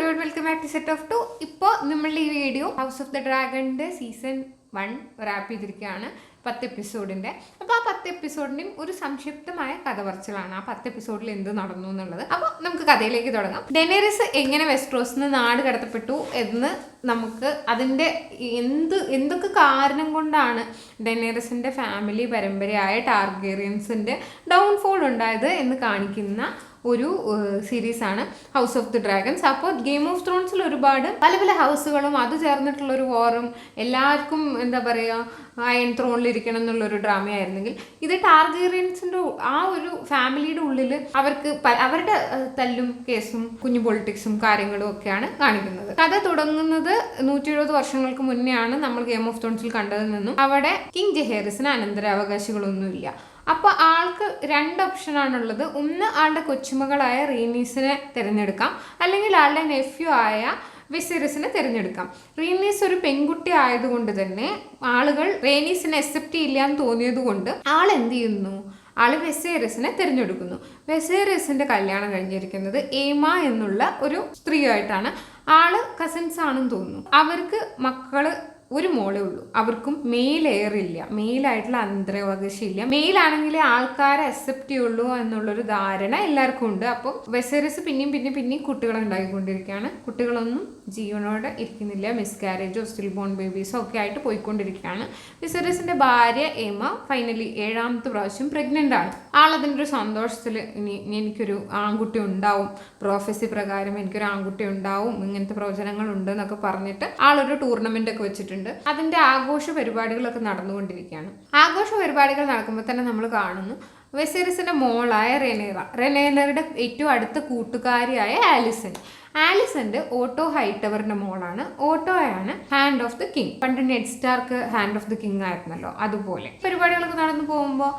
everyone, welcome back to Set of 2. ഇപ്പോൾ നമ്മളുടെ ഈ വീഡിയോ ഹൗസ് ഓഫ് ദ ഡ്രാഗണിൻ്റെ സീസൺ 1 റാപ്പ് ചെയ്തിരിക്കുകയാണ് 10 എപ്പിസോഡിൻ്റെ. അപ്പോൾ ആ 10 എപ്പിസോഡിൻ്റെയും ഒരു സംക്ഷിപ്തമായ കഥ പറച്ചിലാണ് ആ 10 എപ്പിസോഡിൽ എന്ത് നടന്നു എന്നുള്ളത്. അപ്പോൾ നമുക്ക് കഥയിലേക്ക് തുടങ്ങാം. ഡെനേറിസ് എങ്ങനെ വെസ്റ്റ്രോസിൽ നിന്ന് നാട് കടത്തപ്പെട്ടു എന്ന് നമുക്ക് അതിൻ്റെ എന്തൊക്കെ കാരണം കൊണ്ടാണ് ഡെനേറിസിൻ്റെ ഫാമിലി പരമ്പരയായ ടാർഗേറിയൻസിൻ്റെ ഡൗൺഫോൾ ഉണ്ടായത് എന്ന് കാണിക്കുന്ന ഒരു സീരീസാണ് ഹൗസ് ഓഫ് ദി ഡ്രാഗൺസ്. അപ്പോൾ ഗെയിം ഓഫ് ത്രോൺസിൽ ഒരുപാട് പല പല ഹൗസുകളും അത് ചേർന്നിട്ടുള്ളൊരു വാറും എല്ലാവർക്കും എന്താ പറയുക അയൺ ത്രോണിലിരിക്കണം എന്നുള്ളൊരു ഡ്രാമയായിരുന്നെങ്കിൽ ഇത് ടാർഗേറിയൻസിൻ്റെ ആ ഒരു ഫാമിലിയുടെ ഉള്ളിൽ അവർക്ക് അവരുടെ തല്ലും കേസും കുഞ്ഞു പൊളിറ്റിക്സും കാര്യങ്ങളും ഒക്കെയാണ് കാണിക്കുന്നത്. കഥ തുടങ്ങുന്നത് 170 വർഷങ്ങൾക്ക് മുന്നെയാണ് നമ്മൾ ഗെയിം ഓഫ് ത്രോൺസിൽ കണ്ടതിൽ നിന്നും. അവിടെ കിങ് ജെഹേറിസിന് അനന്തരാവകാശികളൊന്നുമില്ല. അപ്പോൾ ആൾക്ക് 2 ഓപ്ഷനാണുള്ളത്. ഒന്ന് ആളുടെ കൊച്ചുമകളായ റീനീസിനെ തിരഞ്ഞെടുക്കാം, അല്ലെങ്കിൽ ആളുടെ നെഫ്യൂ ആയ വിസെറിസിനെ തിരഞ്ഞെടുക്കാം. റീനീസ് ഒരു പെൺകുട്ടി ആയതുകൊണ്ട് തന്നെ ആളുകൾ റീനീസിനെ അക്സെപ്റ്റ് ചെയ്യില്ല എന്ന് തോന്നിയത് കൊണ്ട് ആൾ എന്ത് ചെയ്യുന്നു, ആള് വെസേറിസിനെ തിരഞ്ഞെടുക്കുന്നു. വെസേറിസിന്റെ കല്യാണം കഴിഞ്ഞിരിക്കുന്നത് ഏമ എന്നുള്ള ഒരു സ്ത്രീയായിട്ടാണ്. ആള് കസിൻസ് ആണെന്ന് തോന്നുന്നു. അവർക്ക് മക്കള് ഒരു മോളേ ഉള്ളൂ. അവർക്കും മെയിൽ എയറില്ല, മെയിലായിട്ടുള്ള അന്തരാവകാശം ഇല്ല. മെയിലാണെങ്കിലേ ആൾക്കാരെ അക്സെപ്റ്റ് ചെയ്യുള്ളൂ എന്നുള്ളൊരു ധാരണ എല്ലാവർക്കും ഉണ്ട്. അപ്പം വെസേറിസ് പിന്നെയും കുട്ടികളെ ഉണ്ടായിക്കൊണ്ടിരിക്കുകയാണ്. കുട്ടികളൊന്നും ജീവനോടെ ഇരിക്കുന്നില്ല. മിസ്കാരേജോ സ്റ്റിൽ ബോൺ ബേബീസോ ഒക്കെ ആയിട്ട് പോയിക്കൊണ്ടിരിക്കുകയാണ്. വെസേറിസിന്റെ ഭാര്യ ഏമ ഫൈനലി 7ാമത്തെ പ്രാവശ്യം പ്രഗ്നന്റ് ആണ്. ആളതിൻ്റെ ഒരു സന്തോഷത്തിൽ എനിക്കൊരു ആൺകുട്ടി ഉണ്ടാവും, പ്രോഫസി പ്രകാരം എനിക്കൊരു ആൺകുട്ടി ഉണ്ടാവും, ഇങ്ങനത്തെ പ്രവചനങ്ങൾ ഉണ്ട് എന്നൊക്കെ പറഞ്ഞിട്ട് ആളൊരു ടൂർണമെന്റ് ഒക്കെ വെച്ചിട്ടുണ്ട്. അതിന്റെ ആഘോഷ പരിപാടികളൊക്കെ നടന്നുകൊണ്ടിരിക്കുകയാണ്. ആഘോഷ പരിപാടികൾ നടക്കുമ്പോൾ തന്നെ നമ്മൾ കാണുന്നു വെസേറിസിന്റെ മോളായ റെനേറയുടെ ഏറ്റവും അടുത്ത കൂട്ടുകാരിയായ ആലിസന്റെ ഓട്ടോ ഹൈറ്റവറിന്റെ മോളാണ്. ഓട്ടോയാണ് ഹാൻഡ് ഓഫ് ദി കിങ്. പണ്ട് Ned Stark hand of the king ആയിരുന്നല്ലോ, അതുപോലെ പരിപാടികളൊക്കെ നടന്നു പോകുമ്പോൾ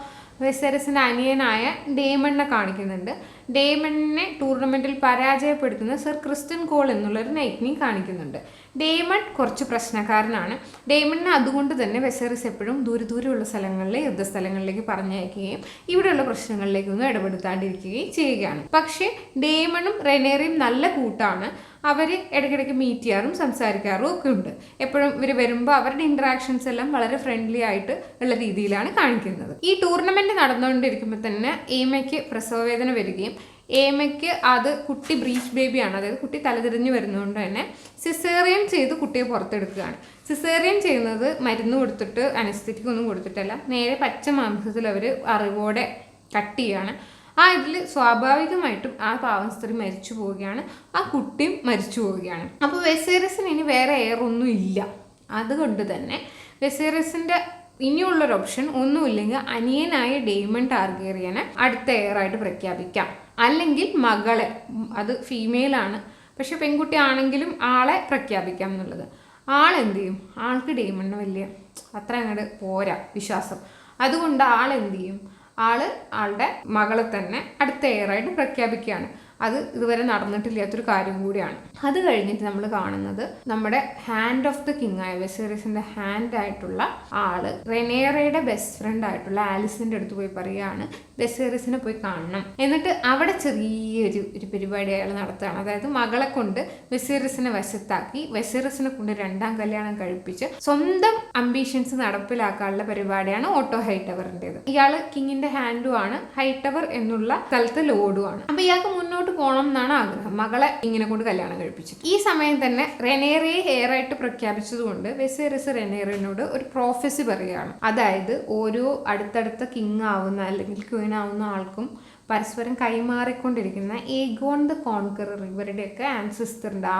വെസേറിസിന്റെ അനിയനായ ഡേമണിനെ കാണിക്കുന്നുണ്ട്. ഡേമണിനെ ടൂർണമെന്റിൽ പരാജയപ്പെടുത്തുന്ന സർ ക്രിസ്റ്റൻ കോൾ എന്നുള്ളൊരു നൈറ്റിനെയും കാണിക്കുന്നുണ്ട്. ഡേമൺ കുറച്ച് പ്രശ്നക്കാരനാണ്. ഡേമണിനെ അതുകൊണ്ട് തന്നെ വെസേറിസ് എപ്പോഴും ദൂരെയുള്ള സ്ഥലങ്ങളിലെ യുദ്ധസ്ഥലങ്ങളിലേക്ക് പറഞ്ഞയക്കുകയും ഇവിടെയുള്ള പ്രശ്നങ്ങളിലേക്കൊന്നും ഇടപെടുത്താണ്ടിരിക്കുകയും ചെയ്യുകയാണ്. പക്ഷേ ഡേമണും റെനേറിയും നല്ല കൂട്ടാണ്. അവർ ഇടയ്ക്കിടയ്ക്ക് മീറ്റ് ചെയ്യാറും സംസാരിക്കാറും ഒക്കെ ഉണ്ട്. എപ്പോഴും ഇവർ വരുമ്പോൾ അവരുടെ ഇൻട്രാക്ഷൻസ് എല്ലാം വളരെ ഫ്രണ്ട്ലി ആയിട്ട് ഉള്ള രീതിയിലാണ് കാണിക്കുന്നത്. ഈ ടൂർണമെന്റ് നടന്നുകൊണ്ടിരിക്കുമ്പോൾ തന്നെ ഏമയ്ക്ക് പ്രസവവേദന വരികയും ഏമയ്ക്ക് അത് കുട്ടി ബ്രീച്ച് ബേബിയാണ്, അതായത് കുട്ടി തലതിരിഞ്ഞ് വരുന്നതുകൊണ്ട് തന്നെ സിസേറിയൻ ചെയ്ത് കുട്ടിയെ പുറത്തെടുക്കുകയാണ്. സിസേറിയൻ ചെയ്യുന്നത് മരുന്ന് കൊടുത്തിട്ട് അനസ്തെറ്റിക് ഒന്നും കൊടുത്തിട്ടല്ല, നേരെ പച്ച മാംസത്തിൽ അവർ അറിവോടെ കട്ട് ചെയ്യുകയാണ്. ഇതിൽ സ്വാഭാവികമായിട്ടും ആ പാവം സ്ത്രീ മരിച്ചു പോവുകയാണ്, ആ കുട്ടിയും മരിച്ചു പോവുകയാണ്. അപ്പോൾ വെസേറിസിന് ഇനി വേറെ എയറൊന്നും ഇല്ല. അതുകൊണ്ട് തന്നെ വെസേറിസിൻ്റെ ഇനിയുള്ളൊരു ഓപ്ഷൻ ഒന്നുമില്ലെങ്കിൽ അനിയനായ ഡേമൺ ടാർഗേറിയനെ അടുത്ത എയറായിട്ട് പ്രഖ്യാപിക്കാം, അല്ലെങ്കിൽ മകളെ, അത് ഫീമെയിലാണ് പക്ഷെ പെൺകുട്ടി ആണെങ്കിലും ആളെ പ്രഖ്യാപിക്കാം എന്നുള്ളത്. ആളെന്ത് ചെയ്യും, ആൾക്ക് ഡേമണിന് വലിയ അത്ര അങ്ങോട്ട് പോരാ വിശ്വാസം. അതുകൊണ്ട് ആളെന്ത് ചെയ്യും, ആളുടെ മകളെ തന്നെ അടുത്ത എയറായിട്ട് പ്രഖ്യാപിക്കുകയാണ്. അത് ഇതുവരെ നടന്നിട്ടില്ലാത്തൊരു കാര്യം കൂടിയാണ്. അത് കഴിഞ്ഞിട്ട് നമ്മൾ കാണുന്നത് നമ്മുടെ ഹാൻഡ് ഓഫ് ദ കിങ് ആയ വെസേറിസിന്റെ ഹാൻഡ് ആയിട്ടുള്ള ആള് റെനേറയുടെ ബെസ്റ്റ് ഫ്രണ്ട് ആയിട്ടുള്ള ആലിസിന്റെ അടുത്ത് പോയി പറയുകയാണ് വെസേറിസിനെ പോയി കാണണം. എന്നിട്ട് അവിടെ ചെറിയൊരു പരിപാടി അയാൾ നടത്തുകയാണ്. അതായത് മകളെ കൊണ്ട് വെസേറിസിനെ വശത്താക്കി വെസേറിസിനെ കൊണ്ട് 2ാം കല്യാണം കഴിപ്പിച്ച് സ്വന്തം അംബീഷൻസ് നടപ്പിലാക്കാനുള്ള പരിപാടിയാണ് ഓട്ടോ ഹൈറ്റവറിൻ്റെത്. ഇയാള് കിങ്ങിന്റെ ഹാൻഡും ആണ്, ഹൈറ്റവർ എന്നുള്ള സ്ഥലത്ത് ലോഡുമാണ്. അപ്പൊ ഇയാൾക്ക് മുന്നോട്ട് പോകണം എന്നാണ് ആഗ്രഹം, മകളെ ഇങ്ങനെ കൊണ്ട് കല്യാണം കഴിപ്പിച്ചു. ഈ സമയം തന്നെ റെനേറയെ ഹെയറായിട്ട് പ്രഖ്യാപിച്ചതുകൊണ്ട് വെസേറിസ് റെനേറിനോട് ഒരു പ്രോഫസി പറയുകയാണ്. അതായത് ഓരോ അടുത്തടുത്ത കിങ് ആവുന്ന അല്ലെങ്കിൽ ക്വീൻ ആവുന്ന ആൾക്കും പരസ്പരം കൈമാറിക്കൊണ്ടിരിക്കുന്ന ഏഗോൺ ദ കോൺകറർ, ഇവരുടെയൊക്കെ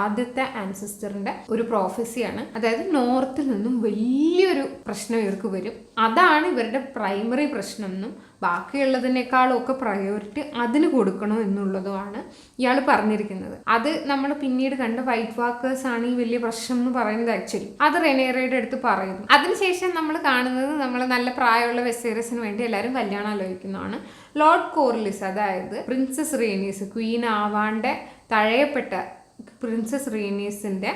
ആദ്യത്തെ ആൻസിസ്റ്ററിന്റെ ഒരു പ്രോഫസിയാണ്. അതായത് നോർത്തിൽ നിന്നും വലിയൊരു പ്രശ്നം ഇവർക്ക് വരും, അതാണ് ഇവരുടെ പ്രൈമറി പ്രശ്നം എന്നും ബാക്കിയുള്ളതിനേക്കാളും ഒക്കെ പ്രയോറിറ്റി അതിന് കൊടുക്കണം എന്നുള്ളതുമാണ് ഇയാൾ പറഞ്ഞിരിക്കുന്നത്. അത് നമ്മൾ പിന്നീട് കണ്ട വൈറ്റ് വാക്കേഴ്സ് ആണ് ഈ വലിയ പ്രശ്നം എന്ന് പറയുന്നത്. ആക്ച്വലി അത് റെനേറയുടെ അടുത്ത് പറയുന്നു. അതിനുശേഷം നമ്മൾ കാണുന്നത് നമ്മൾ നല്ല പ്രായമുള്ള വെസേറിസിന് വേണ്ടി എല്ലാവരും കല്യാണം ആലോചിക്കുന്നതാണ്. ലോർഡ് കോർലിസ്, അതായത് പ്രിൻസസ് റീനീസ്, ക്വീൻ ആവാണ്ട് തഴയപ്പെട്ട പ്രിൻസസ് റീനീസിന്റെ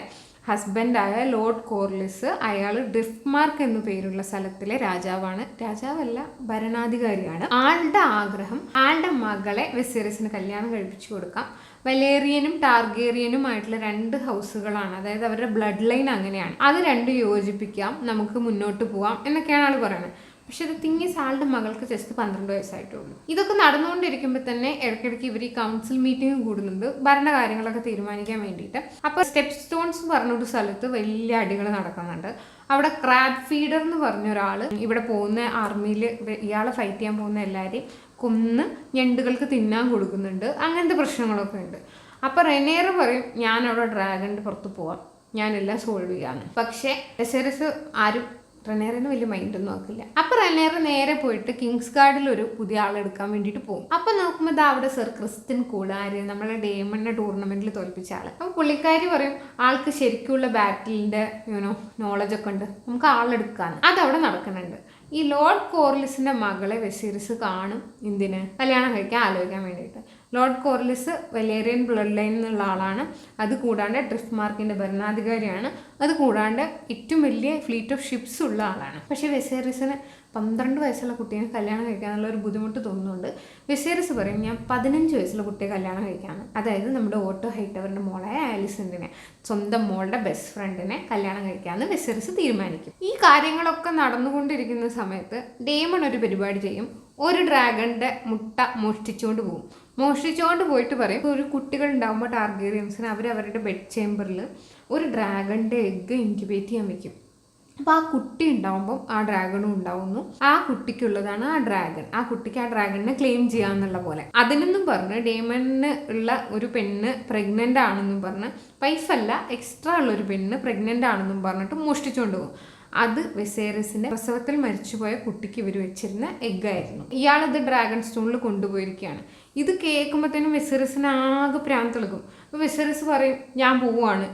ഹസ്ബൻഡായ ലോർഡ് കോർലിസ് അയാൾ ഡ്രിഫ്റ്റ്മാർക്ക് എന്നു പേരുള്ള സ്ഥലത്തിലെ രാജാവാണ്. രാജാവല്ല, ഭരണാധികാരിയാണ്. ആളുടെ ആഗ്രഹം ആളുടെ മകളെ വെസേറിസിന് കല്യാണം കഴിപ്പിച്ചു കൊടുക്കാം. വലേറിയനും ടാർഗേറിയനുമായിട്ടുള്ള 2 ഹൗസുകളാണ്, അതായത് അവരുടെ ബ്ലഡ് ലൈൻ അങ്ങനെയാണ്. അത് രണ്ടും യോജിപ്പിക്കാം, നമുക്ക് മുന്നോട്ട് പോവാം എന്നൊക്കെയാണ് ആൾ പറയുന്നത്. പക്ഷെ അത് തിങ്ങീസ് ആളുടെ മകൾക്ക് ജസ്റ്റ് 12 വയസ്സായിട്ടുള്ളൂ. ഇതൊക്കെ നടന്നുകൊണ്ടിരിക്കുമ്പോൾ തന്നെ ഇടയ്ക്കിടയ്ക്ക് ഇവർ ഈ കൗൺസിൽ മീറ്റിംഗ് കൂടുന്നുണ്ട് ഭരണകാര്യങ്ങളൊക്കെ തീരുമാനിക്കാൻ വേണ്ടിയിട്ട്. അപ്പോൾ സ്റ്റെപ്പ് സ്റ്റോൺസ് പറഞ്ഞൊരു സ്ഥലത്ത് വലിയ അടികൾ നടക്കുന്നുണ്ട്. അവിടെ ക്രാബ് ഫീഡർ എന്ന് പറഞ്ഞ ഒരാൾ ഇവിടെ പോകുന്ന ആർമിയിൽ ഇയാളെ ഫൈറ്റ് ചെയ്യാൻ പോകുന്ന എല്ലാവരെയും കൊന്ന് ഞണ്ടുകൾക്ക് തിന്നാൻ കൊടുക്കുന്നുണ്ട്. അങ്ങനത്തെ പ്രശ്നങ്ങളൊക്കെ ഉണ്ട്. അപ്പോൾ റെനേർ പറയും, ഞാൻ അവിടെ ഡ്രാഗണിൻ്റെ പുറത്ത് പോവാം, ഞാനെല്ലാം സോൾവ് ചെയ്യാമെന്ന്. പക്ഷേ വെസേറിസ് ആരും റെനേറിന് വലിയ മൈൻഡൊന്നും ആക്കില്ല. അപ്പൊ റെനേർ നേരെ പോയിട്ട് കിങ്സ് ഗാർഡിൽ ഒരു പുതിയ ആളെടുക്കാൻ വേണ്ടിയിട്ട് പോകും. അപ്പൊ നോക്കുമ്പോൾ അവിടെ സർ ക്രിസ്ത്യൻ കൂളാര് നമ്മളെ ഡേമണിനെ ടൂർണമെന്റിൽ തോൽപ്പിച്ച ആള്. അപ്പൊ പുള്ളിക്കാരി പറയും, ആൾക്ക് ശരിക്കുള്ള ബാറ്റിലിന്റെ നോളജ് ഒക്കെ ഉണ്ട്, നമുക്ക് ആളെടുക്കാന്ന്. അതവിടെ നടക്കുന്നുണ്ട്. ഈ ലോർഡ് കോർലിസിന്റെ മകളെ വെസീറിസ് കാണും. എന്തിന്? കല്യാണം കഴിക്കാൻ ആലോചിക്കാൻ വേണ്ടിയിട്ട്. ലോർഡ് കോർലിസ് വലേറിയൻ ബ്ലഡ് ലൈൻ എന്നുള്ള ആളാണ്. അതുകൂടാണ്ട് ഡ്രിഫ്റ്റ്മാർക്കിന്റെ ഭരണാധികാരിയാണ്. അതുകൂടാണ്ട് ഏറ്റവും വലിയ ഫ്ലീറ്റ് ഓഫ് ഷിപ്സ് ഉള്ള ആളാണ്. പക്ഷെ വെസേറിസിന് 12 വയസ്സുള്ള കുട്ടിയെ കല്യാണം കഴിക്കാനുള്ള ഒരു ബുദ്ധിമുട്ട് തോന്നുന്നുണ്ട്. വെസേറിസ് പറയും, ഞാൻ 15 വയസ്സുള്ള കുട്ടിയെ കല്യാണം കഴിക്കാമെന്ന്. അതായത് നമ്മുടെ ഓട്ടോ ഹൈറ്റവറിന്റെ മോളായ ആലിസന്റിനെ, സ്വന്തം മോളുടെ ബെസ്റ്റ് ഫ്രണ്ടിനെ കല്യാണം കഴിക്കാമെന്ന് വെസേറിസ് തീരുമാനിക്കും. ഈ കാര്യങ്ങളൊക്കെ നടന്നുകൊണ്ടിരിക്കുന്ന സമയത്ത് ഡേമൺ ഒരു പരിപാടി ചെയ്യും. ഒരു ഡ്രാഗണിന്റെ മുട്ട മോഷ്ടിച്ചുകൊണ്ട് പോകും. മോഷ്ടിച്ചുകൊണ്ട് പോയിട്ട് പറയും, ഒരു കുട്ടികൾ ഉണ്ടാകുമ്പോൾ ടാർഗേറിയൻസിന് അവരവരുടെ ബെഡ് ചേമ്പറിൽ ഒരു ഡ്രാഗണിന്റെ എഗ്ഗ് ഇൻക്യുബേറ്റ് ചെയ്യാൻ വെക്കും. അപ്പോൾ ആ കുട്ടി ഉണ്ടാവുമ്പം ആ ഡ്രാഗണും ഉണ്ടാവുന്നു. ആ കുട്ടിക്കുള്ളതാണ് ആ ഡ്രാഗൺ. ആ കുട്ടിക്ക് ആ ഡ്രാഗണിനെ ക്ലെയിം ചെയ്യാന്നുള്ള പോലെ. അതിനെന്നും പറഞ്ഞ് ഡേമണിന് ഉള്ള ഒരു പെണ്ണ് പ്രഗ്നന്റ് ആണെന്നും പറഞ്ഞ്, വൈഫല്ല എക്സ്ട്രാ ഉള്ള ഒരു പെണ്ണ് പ്രഗ്നന്റ് ആണെന്നും പറഞ്ഞിട്ട് മോഷ്ടിച്ചുകൊണ്ട് പോകും. അത് വെസേറിസിന്റെ പ്രസവത്തിൽ മരിച്ചുപോയ കുട്ടിക്ക് ഇവർ വെച്ചിരുന്ന എഗ്ഗായിരുന്നു. ഇയാളത് ഡ്രാഗൺ സ്റ്റോണിൽ കൊണ്ടുപോയിരിക്കുകയാണ്. ഇത് കേൾക്കുമ്പോഴത്തേനും വെസേറിസിന് ആകെ പ്രാന്തെളുക്കും. അപ്പോൾ വെസേറിസ് പറയും, ഞാൻ പോവുകയാണ്,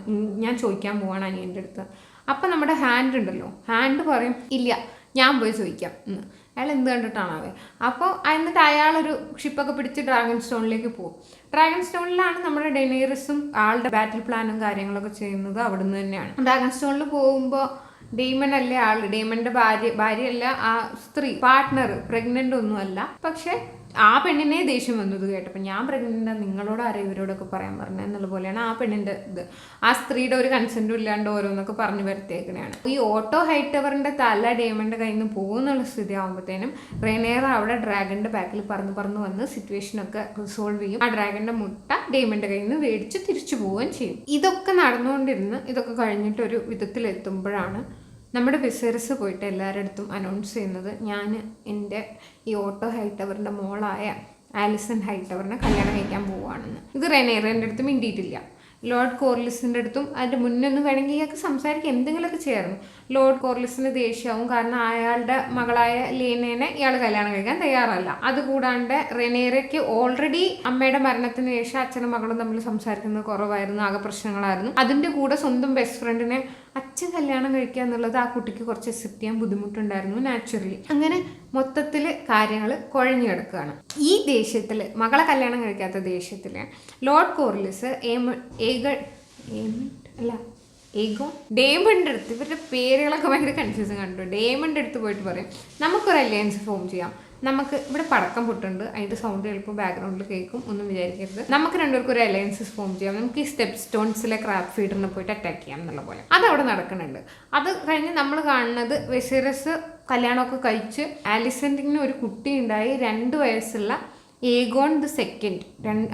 ഞാൻ ചോദിക്കാൻ പോവാണ് അനിയൻ്റെ അടുത്ത്. അപ്പം നമ്മുടെ ഹാൻഡ് ഉണ്ടല്ലോ, ഹാൻഡ് പറയും, ഇല്ല ഞാൻ പോയി ചോദിക്കാം എന്ന്. അയാൾ എന്ത് കണ്ടിട്ടാണാവേ. അപ്പോൾ എന്നിട്ട് അയാളൊരു ഷിപ്പൊക്കെ പിടിച്ച് ഡ്രാഗൺ സ്റ്റോണിലേക്ക് പോകും. ഡ്രാഗൺ സ്റ്റോണിലാണ് നമ്മുടെ ഡെനേറിസും ആളുടെ ബാറ്റിൽ പ്ലാനും കാര്യങ്ങളൊക്കെ ചെയ്യുന്നത് അവിടെ നിന്ന് തന്നെയാണ്. ഡ്രാഗൺ സ്റ്റോണിൽ പോകുമ്പോൾ ഡേമൺ അല്ലേ ആള്, ഡേമണിന്റെ ഭാര്യയല്ല ആ സ്ത്രീ, പാർട്ട്ണർ പ്രഗ്നന്റ് ഒന്നുമല്ല. പക്ഷെ ആ പെണ്ണിനെ ദേഷ്യം വന്നത് കേട്ടപ്പോൾ, ഞാൻ പ്രഗ്നന്റ്, നിങ്ങളോട് ആരെയും ഇവരോടൊക്കെ പറയാൻ പറഞ്ഞത് എന്നുള്ള പോലെയാണ് ആ പെണ്ണിന്റെ ഇത്. ആ സ്ത്രീയുടെ ഒരു കൺസെന്റും ഇല്ലാണ്ട് ഓരോന്നൊക്കെ പറഞ്ഞു വരുത്തേക്കണെയാണ്. ഈ ഓട്ടോ ഹൈറ്റവറിന്റെ തല ഡേമണിന്റെ കയ്യിൽ നിന്ന് പോകുന്നുള്ള സ്ഥിതി ആകുമ്പോഴത്തേനും റെനേർ അവിടെ ഡ്രാഗണിന്റെ ബാക്കിൽ പറന്ന് വന്ന് സിറ്റുവേഷനൊക്കെ റിസോൾവ് ചെയ്യും. ആ ഡ്രാഗണിന്റെ മുട്ട ഡേമണിന്റെ കയ്യിൽ നിന്ന് മേടിച്ച് തിരിച്ചു പോവുകയും ചെയ്യും. ഇതൊക്കെ നടന്നുകൊണ്ടിരുന്ന് ഇതൊക്കെ കഴിഞ്ഞിട്ട് ഒരു വിധത്തിലെത്തുമ്പോഴാണ് നമ്മുടെ വെസേറിസ് പോയിട്ട് എല്ലാവരുടെ അടുത്തും അനൗൺസ് ചെയ്യുന്നത്, ഞാൻ എൻ്റെ ഈ ഓട്ടോ ഹൈറ്റവറിൻ്റെ മോളായ ആലിസൺ ഹൈറ്റവറിനെ കല്യാണം കഴിക്കാൻ പോവുകയാണെന്ന്. ഇത് റെനേറിൻ്റെ അടുത്ത് മിണ്ടിയിട്ടില്ല. ലോർഡ് കോർലിസിൻ്റെ അടുത്തും അതിൻ്റെ മുന്നൊന്നും വേണമെങ്കിൽ ഇയാൾക്ക് സംസാരിക്കുക എന്തെങ്കിലുമൊക്കെ ചെയ്യായിരുന്നു. ലോർഡ് കോർലിസിന് ദേഷ്യമാവും, കാരണം അയാളുടെ മകളായ ലേനേനെ ഇയാൾ കല്യാണം കഴിക്കാൻ തയ്യാറല്ല. അതുകൂടാണ്ട് റെനേറയ്ക്ക് ഓൾറെഡി അമ്മയുടെ മരണത്തിന് ശേഷം അച്ഛനും മകളും തമ്മിൽ സംസാരിക്കുന്നത് കുറവായിരുന്നു, ആകെ പ്രശ്നങ്ങളായിരുന്നു. അതിൻ്റെ കൂടെ സ്വന്തം ബെസ്റ്റ് ഫ്രണ്ടിനെ അച്ഛൻ കല്യാണം കഴിക്കുക എന്നുള്ളത് ആ കുട്ടിക്ക് കുറച്ച് അക്സെപ്റ്റ് ചെയ്യാൻ ബുദ്ധിമുട്ടുണ്ടായിരുന്നു നാച്ചുറലി. അങ്ങനെ മൊത്തത്തിൽ കാര്യങ്ങൾ കുഴഞ്ഞു കിടക്കുകയാണ്. ഈ ദേഷ്യത്തിൽ, മകളെ കല്യാണം കഴിക്കാത്ത ദേഷ്യത്തിൽ ലോർഡ് കോർലിസ് ഡേമണിൻ്റെ അടുത്ത്, ഇവരുടെ പേരുകളൊക്കെ ഭയങ്കര കൺഫ്യൂഷൻ കണ്ടു. ഡേമണിൻ്റെ അടുത്ത് പോയിട്ട് പറയും, നമുക്കൊരു അലയൻസ് ഫോം ചെയ്യാം, നമുക്ക് ഇവിടെ പടക്കം പൊട്ടുണ്ട്, അതിൻ്റെ സൗണ്ട് എളുപ്പം ബാക്ക്ഗ്രൗണ്ടിൽ കേൾക്കും, ഒന്നും വിചാരിക്കരുത്, നമുക്ക് രണ്ടുപേർക്കും ഒരു അലയൻസസ് ഫോം ചെയ്യാം, നമുക്ക് ഈ സ്റ്റെപ്പ് സ്റ്റോൺസിലെ ക്രാബ് ഫീഡറിനെ പോയിട്ട് അറ്റാക്ക് ചെയ്യാം എന്നുള്ള പോലെ. അതവിടെ നടക്കുന്നുണ്ട്. അത് കഴിഞ്ഞ് നമ്മൾ കാണുന്നത് വെസേറിസ് കല്യാണമൊക്കെ കഴിച്ച് ആലിസന്റിന് ഒരു കുട്ടി ഉണ്ടായി, 2 വയസ്സുള്ള ഏഗോൺ ദ സെക്കൻഡ്.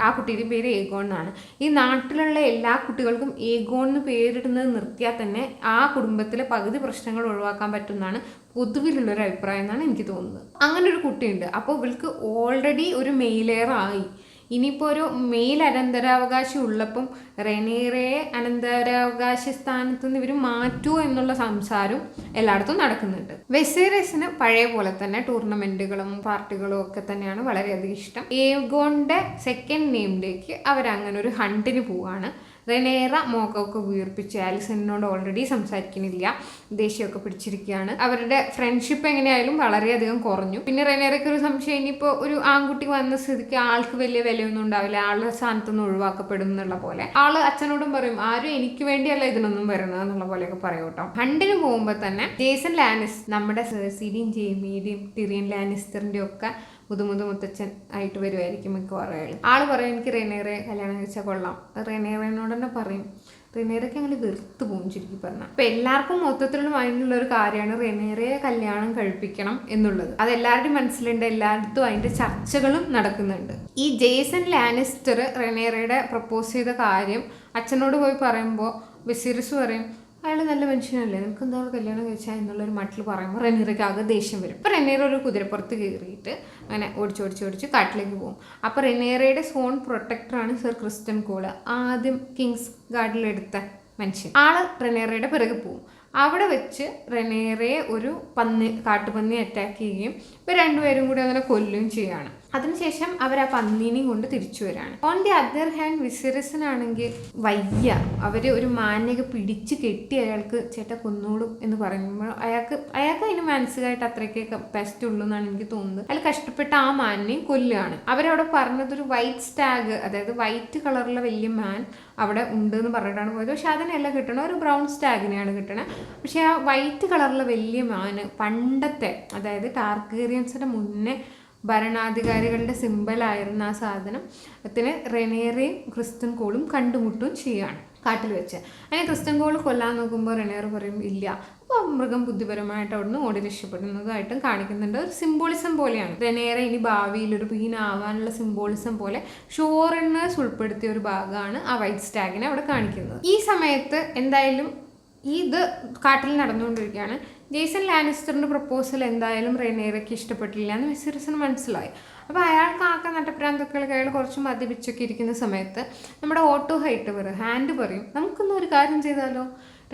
ആ കുട്ടിയുടെ പേര് ഏഗോൺ എന്നാണ്. ഈ നാട്ടിലുള്ള എല്ലാ കുട്ടികൾക്കും ഏഗോൺ എന്ന് പേരിടുന്നത് നിർത്തിയാൽ തന്നെ ആ കുടുംബത്തിലെ പകുതി പ്രശ്നങ്ങൾ ഒഴിവാക്കാൻ പറ്റുമെന്നാണ് പൊതുവിലുള്ളൊരു അഭിപ്രായം എന്നാണ് എനിക്ക് തോന്നുന്നത്. അങ്ങനെ ഒരു കുട്ടിയുണ്ട്. അപ്പോൾ ഇവൾക്ക് ഓൾറെഡി ഒരു മെയിലെയറായി. ഇനിയിപ്പോൾ ഒരു മെയിൽ അനന്തരാവകാശി ഉള്ളപ്പം റെനേറയെ അനന്തരാവകാശി സ്ഥാനത്ത് നിന്ന് ഇവർ മാറ്റുമോ എന്നുള്ള സംസാരം എല്ലായിടത്തും നടക്കുന്നുണ്ട്. വെസേറിസിന് പഴയ പോലെ തന്നെ ടൂർണമെന്റുകളും പാർട്ടികളും ഒക്കെ തന്നെയാണ് വളരെയധികം ഇഷ്ടം. ഏഗോണിന്റെ സെക്കൻഡ് നെയിമിലേക്ക് അവരങ്ങനെ ഒരു ഹണ്ടിന് പോവാണ്. റെനേറ മോഖമൊക്കെ വീർപ്പിച്ച് ആലിസണിനോട് ഓൾറെഡി സംസാരിക്കുന്നില്ല, ദേഷ്യമൊക്കെ പിടിച്ചിരിക്കുകയാണ്. അവരുടെ ഫ്രണ്ട്ഷിപ്പ് എങ്ങനെയായാലും വളരെയധികം കുറഞ്ഞു. പിന്നെ റെനേറയ്ക്ക് ഒരു സംശയം, ഇനിയിപ്പോൾ ഒരു ആൺകുട്ടി വന്ന സ്ഥിതിക്ക് ആൾക്ക് വലിയ വിലയൊന്നും ഉണ്ടാവില്ല, ആളുടെ സ്ഥാനത്ത് നിന്ന് ഒഴിവാക്കപ്പെടും എന്നുള്ള പോലെ ആള് അച്ഛനോടും പറയും, ആരും എനിക്ക് വേണ്ടിയല്ല ഇതിനൊന്നും വരുന്നത് എന്നുള്ള പോലെയൊക്കെ പറയും കേട്ടോ. ഹണ്ടിന് പോകുമ്പോൾ തന്നെ ജേസൺ ലാനിസ്, നമ്മുടെ സെർസിയുടെയും ജെയ്മിയുടെയും ടിറിയൻ ലാനിസ്റ്ററിന്റെയും ഒക്കെ മുത്തച്ഛൻ ആയിട്ട് വരുമായിരിക്കും മിക്കവാറും. ആള് പറയും, എനിക്ക് റെനേറെ കല്യാണം കഴിച്ചാൽ കൊള്ളാം. റെനേറയോട് തന്നെ പറയും, റെനേറയ്ക്ക് അങ്ങനെ വെറുത്ത് പോകും ചുരുക്കി പറഞ്ഞാൽ. അപ്പൊ എല്ലാവർക്കും മൊത്തത്തിലുള്ള മൈൻഡിലുള്ള ഒരു കാര്യമാണ് റെനേറയെ കല്യാണം കഴിപ്പിക്കണം എന്നുള്ളത്. അത് എല്ലാവരുടെയും മനസ്സിലുണ്ട്, എല്ലായിടത്തും അതിന്റെ ചർച്ചകളും നടക്കുന്നുണ്ട്. ഈ ജേസൺ ലാനിസ്റ്റർ റെനേറയുടെ പ്രപ്പോസ് ചെയ്ത കാര്യം അച്ഛനോട് പോയി പറയുമ്പോൾ വിസിറിസ് പറയും, അയാൾ നല്ല മനുഷ്യനല്ലേ, നമുക്ക് എന്താ കല്യാണം കഴിച്ചാൽ എന്നുള്ളൊരു മട്ടിൽ പറയുമ്പോൾ റെനീറയ്ക്ക് ആകെ ദേഷ്യം വരും. അപ്പോൾ റെനീറ ഒരു കുതിരപ്പുറത്ത് കയറിയിട്ട് അങ്ങനെ ഓടിച്ചോടിച്ച് കാട്ടിലേക്ക് പോകും. അപ്പോൾ റെനീറയുടെ സോൺ പ്രൊട്ടക്ടറാണ് സർ ക്രിസ്റ്റൻ കോൾ, ആദ്യം കിങ്സ് ഗാർഡിലെടുത്ത മനുഷ്യൻ. ആള് റെനീറയുടെ പിറകെ പോകും. അവിടെ വെച്ച് റെനീറയെ ഒരു കാട്ടുപന്നി അറ്റാക്ക് ചെയ്യുകയും ഇവർ രണ്ടുപേരും കൂടി അങ്ങനെ കൊല്ലുകയും ചെയ്യുകയാണ്. അതിനുശേഷം അവർ ആ പന്നീനെയും കൊണ്ട് തിരിച്ചു വരാണ്. ഓൺ ദി അതർ ഹാൻഡ് വിസിറിസിനാണെങ്കിൽ വയ്യ, അവര് ഒരു മാനയൊക്കെ പിടിച്ച് കെട്ടി അയാൾക്ക് ചേട്ടാ കൊന്നോളും എന്ന് പറയുമ്പോൾ അയാൾക്ക് അതിന് മാനസികമായിട്ട് അത്രയ്ക്ക് കപ്പാസിറ്റി ഉള്ളൂ എന്നാണ് എനിക്ക് തോന്നുന്നത്. അയാൾ കഷ്ടപ്പെട്ട ആ മാനിനെയും കൊല്ലുകയാണ്. അവരവിടെ പറഞ്ഞത് ഒരു വൈറ്റ് സ്റ്റാഗ്, അതായത് വൈറ്റ് കളറുള്ള വലിയ മാൻ അവിടെ ഉണ്ട് എന്ന് പറഞ്ഞിട്ടാണ് പോയത്. പക്ഷെ അതിനെല്ലാം കിട്ടണ ഒരു ബ്രൗൺ സ്റ്റാഗിനെയാണ് കിട്ടണത്. പക്ഷെ ആ വൈറ്റ് കളറുള്ള വലിയ മാന് പണ്ടത്തെ, അതായത് ടാർഗേറിയൻസിന്റെ മുന്നേ ഭരണാധികാരികളുടെ സിമ്പലായിരുന്ന ആ സാധനത്തിന് റെനേറയും ക്രിസ്റ്റൻ കോളും കണ്ടുമുട്ടുകയും ചെയ്യുകയാണ് കാട്ടിൽ വെച്ച്. അങ്ങനെ ക്രിസ്റ്റൻ കോൾ കൊല്ലാൻ നോക്കുമ്പോൾ റെനേർ പറയും ഇല്ല. അപ്പോൾ മൃഗം ബുദ്ധിപരമായിട്ട് അവിടുന്ന് ഓടി രക്ഷപ്പെടുന്നതായിട്ടും കാണിക്കുന്നുണ്ട്. ഒരു സിംബോളിസം പോലെയാണ്. റെനേറ ഇനി ഭാവിയിൽ ഒരു ബീനാവാനുള്ള സിംബോളിസം പോലെ ഷോറിനേഴ്സ് ഉൾപ്പെടുത്തിയ ഒരു ഭാഗമാണ് ആ വൈറ്റ് സ്റ്റാഗിനെ അവിടെ കാണിക്കുന്നത്. ഈ സമയത്ത് എന്തായാലും ഇത് കാട്ടിൽ നടന്നുകൊണ്ടിരിക്കുകയാണ്. ജേസൺ ലാനിസ്റ്ററിന്റെ പ്രപ്പോസൽ എന്തായാലും റെനേറയ്ക്ക് ഇഷ്ടപ്പെട്ടില്ല എന്ന് വിസിറിസിന് മനസ്സിലായി. അപ്പോൾ അയാൾക്ക് ആക്കാൻ നട്ടപ്രാന്തൊക്കെ അയാൾ കുറച്ച് മദ്യപിച്ചൊക്കെ ഇരിക്കുന്ന സമയത്ത് നമ്മുടെ ഓട്ടോ ഹൈറ്റ് ഹാൻഡ് പറയും, നമുക്കൊന്നും ഒരു കാര്യം ചെയ്താലോ,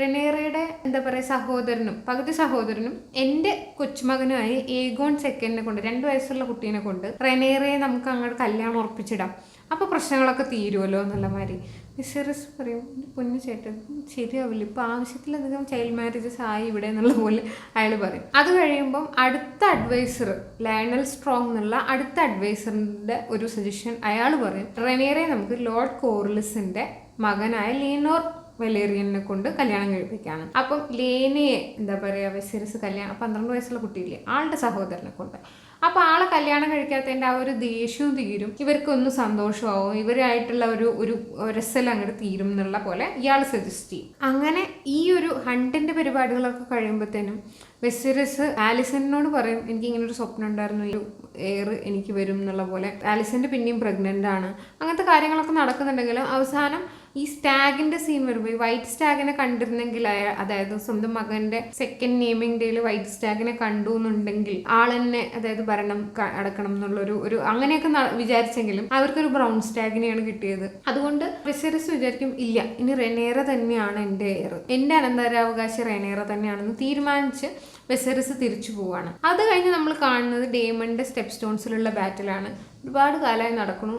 റെനേറയുടെ എന്താ പറയുക പകുതി സഹോദരനും എൻ്റെ കൊച്ചുമകനുമായി ഏഗോൺ സെക്കൻഡിനെ കൊണ്ട് 2 വയസ്സുള്ള കുട്ടീനെ കൊണ്ട് റെനേറയെ നമുക്ക് അങ്ങോട്ട് കല്യാണം ഉറപ്പിച്ചിടാം, അപ്പോൾ പ്രശ്നങ്ങളൊക്കെ തീരുമല്ലോ എന്നുള്ള മാതിരി. വിസിറിസ് പറയും, പൊന്നു ചേട്ടൻ ശരിയാവില്ല, ഇപ്പോൾ ആവശ്യത്തിലധികം ചൈൽഡ് മാരേജസ് ആയി ഇവിടെ എന്നുള്ള പോലെ അയാൾ പറയും. അത് കഴിയുമ്പം അടുത്ത അഡ്വൈസർ ലയണൽ സ്ട്രോങ് എന്നുള്ള അടുത്ത അഡ്വൈസറിൻ്റെ ഒരു സജഷൻ അയാൾ പറയും, റെനേറയെ നമുക്ക് ലോർഡ് കോർലിസിൻ്റെ മകനായ ലീനോർ വെലേറിയനെ കൊണ്ട് കല്യാണം കഴിപ്പിക്കുകയാണ്. അപ്പം ലേനയെ എന്താ പറയുക വിസിറിസ് 12 വയസ്സുള്ള കുട്ടിയില്ലേ ആളുടെ സഹോദരനെ കൊണ്ട്. അപ്പോൾ ആളെ കല്യാണം കഴിക്കാത്തതിൻ്റെ ആ ഒരു ദേഷ്യവും തീരും, ഇവർക്കൊന്ന് സന്തോഷമാവും, ഇവരായിട്ടുള്ള ഒരു രസൽ അങ്ങോട്ട് തീരും എന്നുള്ള പോലെ ഇയാൾ സജസ്റ്റ് ചെയ്യും. അങ്ങനെ ഈ ഒരു ഹണ്ടിൻ്റെ പരിപാടികളൊക്കെ കഴിയുമ്പോഴത്തേനും വിസിറിസ് ആലിസണിനോട് പറയും, എനിക്ക് ഇങ്ങനെ ഒരു സ്വപ്നം ഉണ്ടായിരുന്നു, ഒരു എയർ എനിക്ക് വരും എന്നുള്ള പോലെ. ആലിസന്റെ പിന്നെയും പ്രഗ്നന്റ് ആണ്. അങ്ങനത്തെ കാര്യങ്ങളൊക്കെ നടക്കുന്നുണ്ടെങ്കിലും അവസാനം ഈ സ്റ്റാഗിന്റെ സീൻ വരുമ്പോൾ ഈ വൈറ്റ് സ്റ്റാഗിനെ കണ്ടിരുന്നെങ്കിൽ, അതായത് സ്വന്തം മകന്റെ സെക്കൻഡ് നെയിമിംഗ് ഡേയിൽ വൈറ്റ് സ്റ്റാഗിനെ കണ്ടു എന്നുണ്ടെങ്കിൽ ആളെന്നെ അതായത് ഭരണം അടക്കണം എന്നുള്ളൊരു അങ്ങനെയൊക്കെ വിചാരിച്ചെങ്കിലും അവർക്കൊരു ബ്രൗൺ സ്റ്റാഗിനെയാണ് കിട്ടിയത്. അതുകൊണ്ട് വിസിറിസ് വിചാരിക്കും, ഇല്ല ഇനി റെനേറ തന്നെയാണ് എൻ്റെ എയർ, എൻ്റെ അനന്തരാവകാശി റെനേറ തന്നെയാണെന്ന് തീരുമാനിച്ച് വിസിറിസ് തിരിച്ചു പോവാണ്. അത് കഴിഞ്ഞ് നമ്മൾ കാണുന്നത് ഡേമന്റെ സ്റ്റെപ്പ് സ്റ്റോൺസിലുള്ള ബാറ്റിലാണ്. ഒരുപാട് കാലമായി നടക്കുന്നു,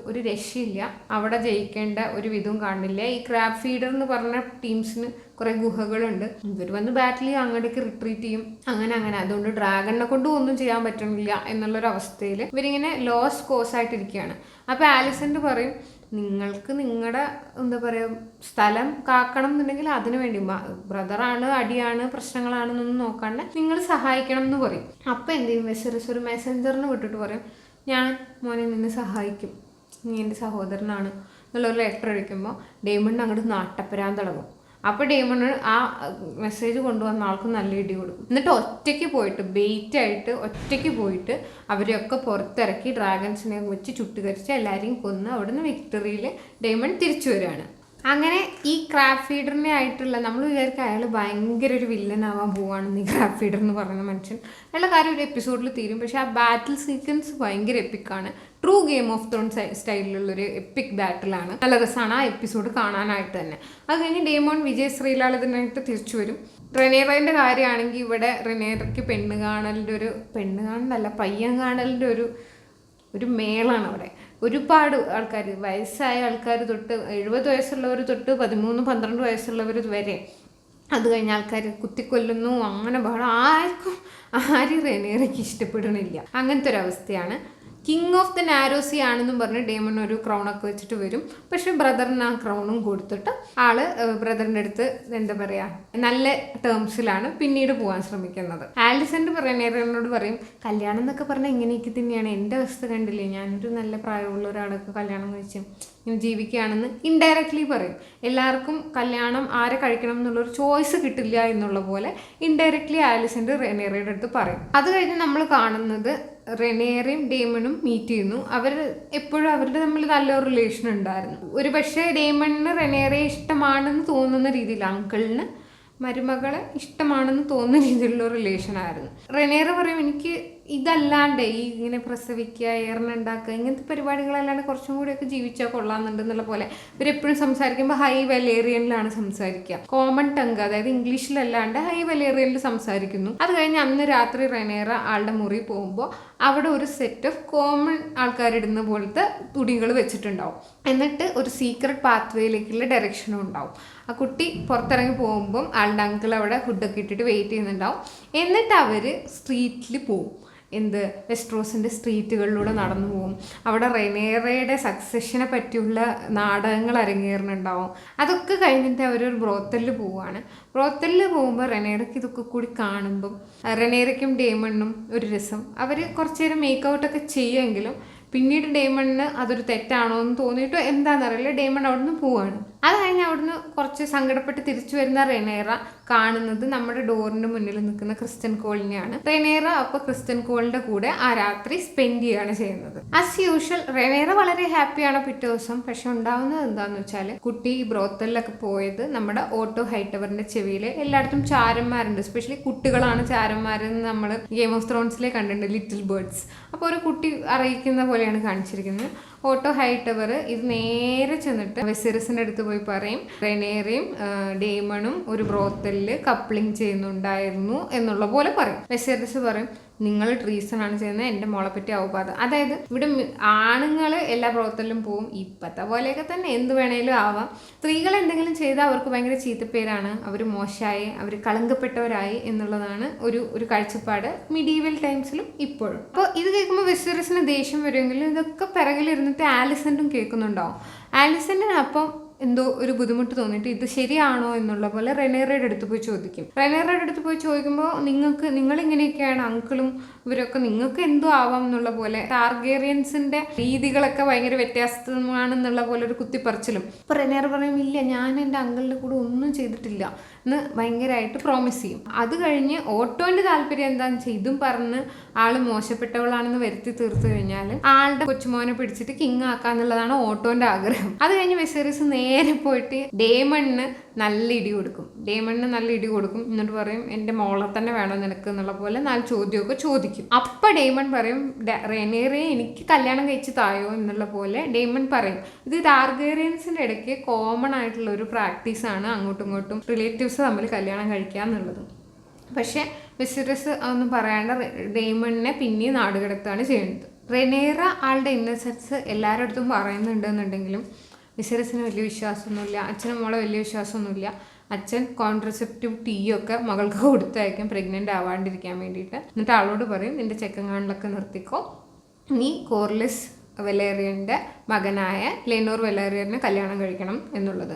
ഒരു രക്ഷയില്ല, അവിടെ ജയിക്കേണ്ട ഒരു വിധവും കാണുന്നില്ല. ഈ ക്രാബ് ഫീഡർ എന്ന് പറഞ്ഞ ടീംസിന് കുറെ ഗുഹകളുണ്ട്, ഇവർ വന്ന് ബാറ്റിൽ അങ്ങോട്ടേക്ക് റിട്രീറ്റ് ചെയ്യും, അങ്ങനെ അതുകൊണ്ട് ഡ്രാഗണിനെ കൊണ്ടും ഒന്നും ചെയ്യാൻ പറ്റുന്നില്ല എന്നുള്ളൊരു അവസ്ഥയിൽ ഇവരിങ്ങനെ ലോസ് കോസ് ആയിട്ടിരിക്കുകയാണ്. അപ്പോൾ ആലിസന്റ് പറയും, നിങ്ങൾക്ക് നിങ്ങളുടെ എന്താ പറയുക സ്ഥലം കാക്കണം എന്നുണ്ടെങ്കിൽ അതിനു വേണ്ടി ബ്രദറാണ് അടിയാണ് പ്രശ്നങ്ങളാണെന്നൊന്നും നോക്കാണ്ട് നിങ്ങൾ സഹായിക്കണം എന്ന് പറയും. അപ്പം എന്ത് ചെയ്യും വിസിറിസ് ഒരു മെസ്സഞ്ചറിന് വിട്ടിട്ട് പറയും, ഞാൻ മോനെ നിന്നെ സഹായിക്കും, നീ എൻ്റെ സഹോദരനാണ് എന്നുള്ളൊരു ലെറ്റർ അടിക്കുമ്പോൾ ഡേമണ്ട് അങ്ങോട്ട് നാട്ടപ്പരാൻ തുടങ്ങും. അപ്പോൾ ഡേമണ്ട് ആ മെസ്സേജ് കൊണ്ടുവന്ന ആൾക്ക് നല്ല ഇടി കൊടുക്കും. എന്നിട്ട് ഒറ്റയ്ക്ക് പോയിട്ട് ബെയ്റ്റായിട്ട് ഒറ്റയ്ക്ക് പോയിട്ട് അവരെയൊക്കെ പുറത്തിറക്കി ഡ്രാഗൺസിനെ വെച്ച് ചുട്ടുകരിച്ച് എല്ലാവരെയും കൊന്ന് അവിടുന്ന് വിക്ടറിയിൽ ഡേമണ്ട് തിരിച്ചു വരികയാണ്. അങ്ങനെ ഈ ക്രാബ് ഫീഡറിനെ ആയിട്ടുള്ള നമ്മൾ വിചാരിക്കുക അയാൾ ഭയങ്കര ഒരു വില്ലനാവാൻ പോവുകയാണെന്ന്. ഈ ക്രാബ് ഫീഡർ എന്ന് പറയുന്ന മനുഷ്യൻ അയാളുടെ കാര്യം ഒരു എപ്പിസോഡിൽ തീരും. പക്ഷെ ആ ബാറ്റിൽ സീക്വൻസ് ഭയങ്കര എപ്പിക്കാണ്. ട്രൂ ഗെയിം ഓഫ് ത്രോൺസ് സ്റ്റൈലിലുള്ളൊരു എപ്പിക് ബാറ്റിലാണ്. നല്ല രസമാണ് ആ എപ്പിസോഡ് കാണാനായിട്ട് തന്നെ. അത് കഴിഞ്ഞ് ഡേമോൺ വിജയ് ശ്രീലാളിതനായിട്ട് തിരിച്ചു വരും. റെനേറേൻ്റെ കാര്യമാണെങ്കിൽ ഇവിടെ റെനേറയ്ക്ക് പെണ്ണ് കാണലിൻ്റെ പയ്യൻ കാണലിൻ്റെ ഒരു മേളാണ് അവിടെ. ഒരുപാട് ആൾക്കാർ, വയസ്സായ ആൾക്കാർ തൊട്ട് 70 വയസ്സുള്ളവർ തൊട്ട് 13-12 വയസ്സുള്ളവർ വരെ, അത് കഴിഞ്ഞ ആൾക്കാർ കുത്തിക്കൊല്ലുന്നു, അങ്ങനെ ബഹളം. ആരും റെനേറയ്ക്ക് ഇഷ്ടപ്പെടണില്ല. അങ്ങനത്തെ ഒരു അവസ്ഥയാണ്. King of the narrow sea ആണെന്നും പറഞ്ഞ് ഡേമൺ ഒരു ക്രൗണൊക്കെ വെച്ചിട്ട് വരും. പക്ഷെ ബ്രദറിന് ആ ക്രൗണും കൊടുത്തിട്ട് ആള് ബ്രദറിൻ്റെ അടുത്ത് എന്താ പറയാ, നല്ല ടേംസിലാണ് പിന്നീട് പോകാൻ ശ്രമിക്കുന്നത്. ആലിസന്റെ റെനേറിനോട് പറയും, കല്യാണം എന്നൊക്കെ പറഞ്ഞാൽ ഇങ്ങനെയൊക്കെ തന്നെയാണ്, എൻ്റെ അവസ്ഥ കണ്ടില്ലേ, ഞാനൊരു നല്ല പ്രായമുള്ള ഒരാളൊക്കെ കല്യാണം കഴിച്ച് ഇങ്ങനെ ജീവിക്കുകയാണെന്ന് ഇൻഡയറക്ട്ലി പറയും. എല്ലാവർക്കും കല്യാണം ആരെ കഴിക്കണം എന്നുള്ളൊരു ചോയ്സ് കിട്ടില്ല എന്നുള്ള പോലെ ഇൻഡയറക്ട്ലി ആലിസന്റെ റെനേറയുടെ അടുത്ത് പറയും. അത് കഴിഞ്ഞ് നമ്മൾ കാണുന്നത് റെനേറയും ഡേമണും മീറ്റ് ചെയ്യുന്നു. അവർ എപ്പോഴും അവരുടെ തമ്മിൽ നല്ലൊരു റിലേഷൻ ഉണ്ടായിരുന്നു. ഒരു പക്ഷേ ഡേമണിന് റെനേറയെ ഇഷ്ടമാണെന്ന് തോന്നുന്ന രീതിയിൽ, അങ്കിളിന് മരുമകളെ ഇഷ്ടമാണെന്ന് തോന്നുന്ന രീതിയിലുള്ള റിലേഷനായിരുന്നു. റെനേറ പറയും, എനിക്ക് ഇതല്ലാണ്ട് ഈ ഇങ്ങനെ പ്രസവിക്കുക, എയറിനുണ്ടാക്കുക, ഇങ്ങനത്തെ പരിപാടികളല്ലാണ്ട് കുറച്ചും കൂടിയൊക്കെ ജീവിച്ചാൽ കൊള്ളാമെന്നുണ്ട് എന്നുള്ള പോലെ. ഇവരെപ്പോഴും സംസാരിക്കുമ്പോൾ ഹൈ വലേറിയനിലാണ് സംസാരിക്കുക. കോമൺ ടങ്ക്, അതായത് ഇംഗ്ലീഷിലല്ലാണ്ട് ഹൈ വലേറിയനിൽ സംസാരിക്കുന്നു. അത് കഴിഞ്ഞ് അന്ന് രാത്രി റെനേറ ആളുടെ മുറി പോകുമ്പോൾ അവിടെ ഒരു സെറ്റ് ഓഫ് കോമൺ ആൾക്കാരിടുന്ന പോലത്തെ തുണികൾ വെച്ചിട്ടുണ്ടാവും. എന്നിട്ട് ഒരു സീക്രട്ട് പാത്വേയിലേക്കുള്ള ഡയറക്ഷനും ഉണ്ടാവും. ആ കുട്ടി പുറത്തിറങ്ങി പോകുമ്പം ആളുടെ അങ്കിൾ അവിടെ ഫുഡൊക്കെ ഇട്ടിട്ട് വെയിറ്റ് ചെയ്യുന്നുണ്ടാവും. എന്നിട്ട് അവർ സ്ട്രീറ്റിൽ പോവും. വെസ്റ്റ്രോസിൻ്റെ സ്ട്രീറ്റുകളിലൂടെ നടന്നു പോകും. അവിടെ റെനേറയുടെ സക്സഷനെ പറ്റിയുള്ള നാടകങ്ങൾ അരങ്ങേറുന്നുണ്ടാവും. അതൊക്കെ കഴിഞ്ഞിട്ട് അവരൊരു ബ്രോത്തലിൽ പോവുകയാണ്. ബ്രോത്തലിൽ പോകുമ്പോൾ റെനേറയ്ക്ക് ഇതൊക്കെ കൂടി കാണുമ്പം റെനേറയ്ക്കും ഡേമണിനും ഒരു രസം. അവർ കുറച്ച് നേരം മേക്കൗട്ടൊക്കെ ചെയ്യുമെങ്കിലും പിന്നീട് ഡേമണിന് അതൊരു തെറ്റാണോ എന്ന് തോന്നിയിട്ടോ എന്താണെന്നറിയില്ല, ഡേമൺ അവിടുന്ന് പോവാണ്. അത് കഴിഞ്ഞ് അവിടുന്ന് കുറച്ച് സങ്കടപ്പെട്ട് തിരിച്ചു വരുന്ന റെനേറ കാണുന്നത് നമ്മുടെ ഡോറിന്റെ മുന്നിൽ നിൽക്കുന്ന ക്രിസ്റ്റ്യൻ കോളിനെയാണ്. റെനേറ അപ്പോൾ ക്രിസ്റ്റ്യൻ കോളിന്റെ കൂടെ ആ രാത്രി സ്പെൻഡ് ചെയ്യുകയാണ് ചെയ്യുന്നത്. ആസ് യൂഷ്വൽ റെനേറ വളരെ ഹാപ്പിയാണ് പിറ്റേ ദിവസം. പക്ഷെ ഉണ്ടാവുന്നത് എന്താന്ന് വെച്ചാൽ, കുട്ടി ബ്രോത്തലിലൊക്കെ പോയത് നമ്മുടെ ഓട്ടോ ഹൈറ്റവറിന്റെ ചെവിയിൽ എല്ലായിടത്തും ചാരന്മാരുണ്ട്, എസ്പെഷ്യലി കുട്ടികളാണ് ചാരന്മാരെന്ന് നമ്മൾ ഗെയിം ഓഫ് ത്രോൺസിലെ കണ്ടിട്ടുണ്ട്, ലിറ്റിൽ ബേർഡ്സ്. അപ്പോൾ ഒരു കുട്ടി അറിയിക്കുന്ന പോലെയാണ് കാണിച്ചിരിക്കുന്നത്. ഓട്ടോ ഹൈറ്റവർ ഇത് നേരെ ചെന്നിട്ട് വെസിറസിൻ്റെ അടുത്ത് പോയി പറയും, റെനേറയും ഡേമണും ഒരു ബ്രോത്തലിൽ കപ്ലിങ് ചെയ്യുന്നുണ്ടായിരുന്നു എന്നുള്ള പോലെ പറയും. വെസിറസ് പറയും, നിങ്ങൾ ട്രീസണാണ് ചെയ്യുന്നത്, എൻ്റെ മോളെ പറ്റി ആവുപാതം. അതായത് ഇവിടെ ആണുങ്ങൾ എല്ലാ ബ്രോത്തലിലും പോവും, ഇപ്പോഴത്തെ പോലെയൊക്കെ തന്നെ എന്ത് വേണേലും ആവാം. സ്ത്രീകൾ എന്തെങ്കിലും ചെയ്താൽ അവർക്ക് ഭയങ്കര ചീത്തപ്പേരാണ്, അവർ മോശമായി, അവർ കളങ്കപ്പെട്ടവരായി എന്നുള്ളതാണ് ഒരു കാഴ്ചപ്പാട് മിഡീവൽ ടൈംസിലും ഇപ്പോഴും. അപ്പോൾ ഇത് കേൾക്കുമ്പോൾ വെസിറസിന് ദേഷ്യം വരുമെങ്കിലും ഇതൊക്കെ പിറകിലിരുന്നിട്ട് ആലിസന്റും കേൾക്കുന്നുണ്ടാവും. ആലിസന്റിന് അപ്പം എന്തോ ഒരു ബുദ്ധിമുട്ട് തോന്നിയിട്ട് ഇത് ശരിയാണോ എന്നുള്ള പോലെ റെനേറയുടെ അടുത്ത് പോയി ചോദിക്കും. റെനേറയുടെ അടുത്ത് പോയി ചോദിക്കുമ്പോൾ നിങ്ങളിങ്ങനെയൊക്കെയാണ്, അങ്കിളും ഇവരൊക്കെ നിങ്ങൾക്ക് എന്തോ ആവാം എന്നുള്ള പോലെ, ടാർഗേറിയൻസിന്റെ രീതികളൊക്കെ ഭയങ്കര വ്യത്യാസമാണെന്നുള്ള പോലെ ഒരു കുത്തിപ്പറിച്ചിലും. അപ്പോൾ റെനേറ പറയും, ഇല്ല ഞാൻ എൻ്റെ അങ്കിളിൻ്റെ കൂടെ ഒന്നും ചെയ്തിട്ടില്ല എന്ന് ഭയങ്കരമായിട്ട് പ്രോമിസ് ചെയ്യും. അത് കഴിഞ്ഞ് ഓട്ടോന്റെ താല്പര്യം എന്താണെന്ന് വെച്ചാൽ ഇതും പറഞ്ഞ് ആള് മോശപ്പെട്ടവളാണെന്ന് വരുത്തി തീർത്തു കഴിഞ്ഞാൽ ആളുടെ കൊച്ചുമോനെ പിടിച്ചിട്ട് കിങ് ആക്കാന്നുള്ളതാണ് ഓട്ടോന്റെ ആഗ്രഹം. അത് കഴിഞ്ഞ് വെസേറിയസ് നേരെ പോയിട്ട് ഡേമണിന് നല്ല ഇടി കൊടുക്കും. എന്നിട്ട് പറയും, എൻ്റെ മോളെ തന്നെ വേണം നിനക്ക് എന്നുള്ള പോലെ 4 ചോദ്യമൊക്കെ ചോദിക്കും. അപ്പൊ ഡേമൺ പറയും, റെനേറയെ എനിക്ക് കല്യാണം കഴിച്ച് തായോ എന്നുള്ള പോലെ ഡേമൺ പറയും. ഇത് ടാർഗേറിയൻസിന്റെ ഇടയ്ക്ക് കോമൺ ആയിട്ടുള്ള ഒരു പ്രാക്ടീസാണ്, അങ്ങോട്ടും ഇങ്ങോട്ടും റിലേറ്റീവ്സ് തമ്മിൽ കല്യാണം കഴിക്കുക എന്നുള്ളത്. പക്ഷെ വിസിറസ് അതൊന്നും പറയാണ്ട് ഡേമണിനെ പിന്നെയും നാടുകടത്താണ് ചെയ്യുന്നത്. റെനേറ ആളുടെ ഇന്നസെൻസ് എല്ലാവരുടെ അടുത്തും പറയുന്നുണ്ടെന്നുണ്ടെങ്കിലും വിസിറസിന് വലിയ വിശ്വാസമൊന്നുമില്ല. അച്ഛനും മോളെ വലിയ വിശ്വാസമൊന്നുമില്ല. അച്ഛൻ കോൺട്രസെപ്റ്റീവ് ടീയൊക്കെ മകൾക്ക് കൊടുത്തയക്കും പ്രഗ്നൻ്റ് ആവാണ്ടിരിക്കാൻ വേണ്ടിയിട്ട്. എന്നിട്ട് ആളോട് പറയും, നിൻ്റെ ചെക്കങ്ങാണ്ടിലൊക്കെ നിർത്തിക്കോ, നീ കോർലിസ് വെലേറിയൻ്റെ മകനായ ലെനോർ വെലേറിയനെ കല്യാണം കഴിക്കണം എന്നുള്ളത്.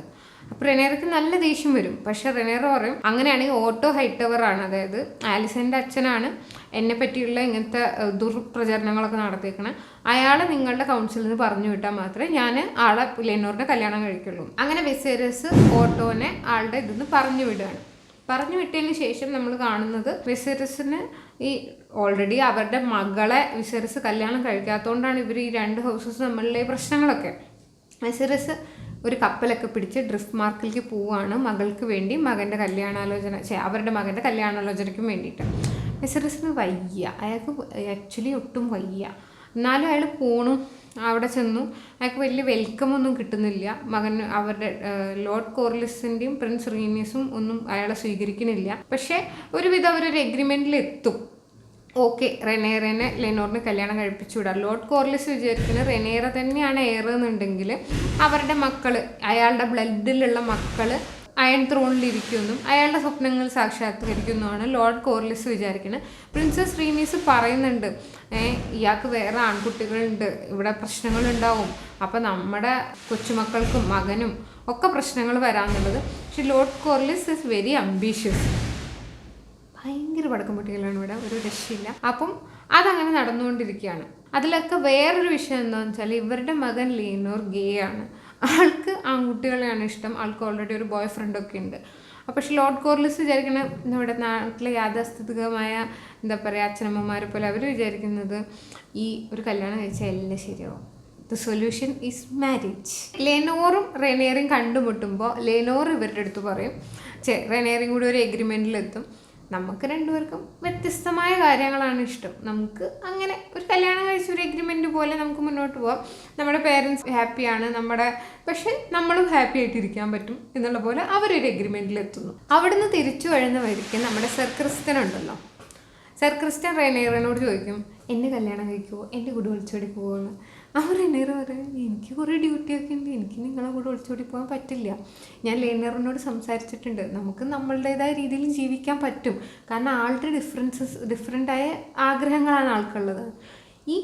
അപ്പോൾ റെനേറയ്ക്ക് നല്ല ദേഷ്യം വരും. പക്ഷെ റെനേറ പറയും, അങ്ങനെയാണെങ്കിൽ ഓട്ടോ ഹൈറ്റവർ ആണ്, അതായത് ആലിസൻ്റെ അച്ഛനാണ് എന്നെ പറ്റിയുള്ള ഇങ്ങനത്തെ ദുർപ്രചരണങ്ങളൊക്കെ നടത്തിയേക്കണേ, അയാളെ നിങ്ങളുടെ കൗൺസിലിൽ നിന്ന് പറഞ്ഞു വിട്ടാൽ മാത്രമേ ഞാൻ ആളെ ലെനോറിനെ കല്യാണം കഴിക്കുള്ളൂ. അങ്ങനെ വെസേറസ് ഓട്ടോനെ ആളുടെ ഇതിന്ന് പറഞ്ഞു വിടുകയാണ്. പറഞ്ഞു വിട്ടതിന് ശേഷം നമ്മൾ കാണുന്നത് വെസേറസിന് ഈ ഓൾറെഡി അവരുടെ മകളെ വിസേറസ് കല്യാണം കഴിക്കാത്തതുകൊണ്ടാണ് ഇവർ ഈ 2 ഹൗസസ് തമ്മിലുള്ള പ്രശ്നങ്ങളൊക്കെ. വെസേറസ് ഒരു കപ്പലൊക്കെ പിടിച്ച് ഡ്രിഫ്റ്റ് മാർക്കിലേക്ക് പോവുകയാണ് മകൾക്ക് വേണ്ടി, അവരുടെ മകൻ്റെ കല്യാണാലോചനയ്ക്കും വേണ്ടിയിട്ട്. വെസേറസിന് വയ്യ, അയാൾക്ക് ആക്ച്വലി ഒട്ടും വയ്യ. എന്നാലും അയാൾ പോണു. അവിടെ ചെന്നു. അയാൾക്ക് വലിയ വെൽക്കം ഒന്നും കിട്ടുന്നില്ല. അവരുടെ ലോർഡ് കോർലിസിൻ്റെയും പ്രിൻസ് റീനിയസും ഒന്നും അയാളെ സ്വീകരിക്കുന്നില്ല. പക്ഷേ ഒരുവിധം അവരൊരു എഗ്രിമെൻറ്റിൽ എത്തും. ഓക്കെ, റെനേറനെ ലെനോറിന് കല്യാണം കഴിപ്പിച്ചു വിടാം. ലോർഡ് കോർലിസ് വിചാരിക്കുന്നത് റെനേറ തന്നെയാണ് എയർ എന്നുണ്ടെങ്കിൽ അവരുടെ മക്കൾ, അയാളുടെ ബ്ലഡിലുള്ള മക്കൾ അയൺ ത്രോണിലിരിക്കുമെന്നും അയാളുടെ സ്വപ്നങ്ങൾ സാക്ഷാത്കരിക്കുമെന്നുമാണ് ലോർഡ് കോർലിസ് വിചാരിക്കുന്നത്. പ്രിൻസസ് റീനീസ് പറയുന്നുണ്ട്, ഇയാൾക്ക് വേറെ ആൺകുട്ടികളുണ്ട്, ഇവിടെ പ്രശ്നങ്ങളുണ്ടാവും, അപ്പം നമ്മുടെ കൊച്ചുമക്കൾക്കും മകനും ഒക്കെ പ്രശ്നങ്ങൾ വരാമെന്നുള്ളത്. പക്ഷെ ലോർഡ് കോർലിസ് ഇസ് വെരി അംബീഷ്യസ്. ഭയങ്കര പടക്കം പൊട്ടികളാണ് ഇവിടെ, ഒരു രക്ഷയില്ല. അപ്പം അതങ്ങനെ നടന്നുകൊണ്ടിരിക്കുകയാണ്. അതിലൊക്കെ വേറൊരു വിഷയം എന്താണെന്ന് വെച്ചാൽ ഇവരുടെ മകൻ ലെനോർ ഗേ ആണ്. ആൾക്ക് ആൺകുട്ടികളെയാണ് ഇഷ്ടം. ആൾക്ക് ഓൾറെഡി ഒരു ബോയ് ഫ്രണ്ടൊക്കെ ഉണ്ട്. പക്ഷെ ലോർഡ് കോർലിസ് വിചാരിക്കുന്ന നമ്മുടെ നാട്ടിലെ യാഥാസ്ഥിതികമായ എന്താ പറയുക അച്ഛനമ്മമാരെ പോലെ അവർ വിചാരിക്കുന്നത് ഈ ഒരു കല്യാണം കഴിച്ചാൽ എല്ലാം ശരിയാവും. The solution is marriage. ലെനോറും റെനേറും കണ്ടുമുട്ടുമ്പോൾ ലെനോർ ഇവരുടെ അടുത്ത് പറയും, റെനേറും കൂടി ഒരു എഗ്രിമെൻറ്റിലെത്തും, നമുക്ക് രണ്ടുപേർക്കും വ്യത്യസ്തമായ കാര്യങ്ങളാണ് ഇഷ്ടം, നമുക്ക് അങ്ങനെ ഒരു കല്യാണം കഴിച്ച ഒരു എഗ്രിമെൻറ്റ് പോലെ നമുക്ക് മുന്നോട്ട് പോകാം, നമ്മുടെ പേരൻസ് ഹാപ്പിയാണ്, പക്ഷെ നമ്മളും ഹാപ്പി ആയിട്ടിരിക്കാൻ പറ്റും എന്നുള്ള പോലെ അവരൊരു എഗ്രിമെൻറ്റിലെത്തുന്നു. അവിടുന്ന് തിരിച്ചു വരുന്ന വഴിക്ക് നമ്മുടെ സർ ക്രിസ്റ്റൻ ഉണ്ടല്ലോ, സർ ക്രിസ്റ്റൻ റെനേറിനോട് ചോദിക്കും, എന്നെ കല്യാണം കഴിക്കുമോ, എൻ്റെ കൂടെ ഒളിച്ചോടി പോകുമെന്ന്. അവർ റെനേർ പറയും, എനിക്ക് കുറേ ഡ്യൂട്ടിയൊക്കെ ഉണ്ട്, എനിക്ക് നിങ്ങളെ കൂടെ ഒളിച്ചോടി പോകാൻ പറ്റില്ല, ഞാൻ ലെനോറിനോട് സംസാരിച്ചിട്ടുണ്ട്, നമുക്ക് നമ്മളുടേതായ രീതിയിൽ ജീവിക്കാൻ പറ്റും, കാരണം ആളുടെ ഡിഫറെൻ്റായ ആഗ്രഹങ്ങളാണ് ആൾക്കുള്ളത്. ഈ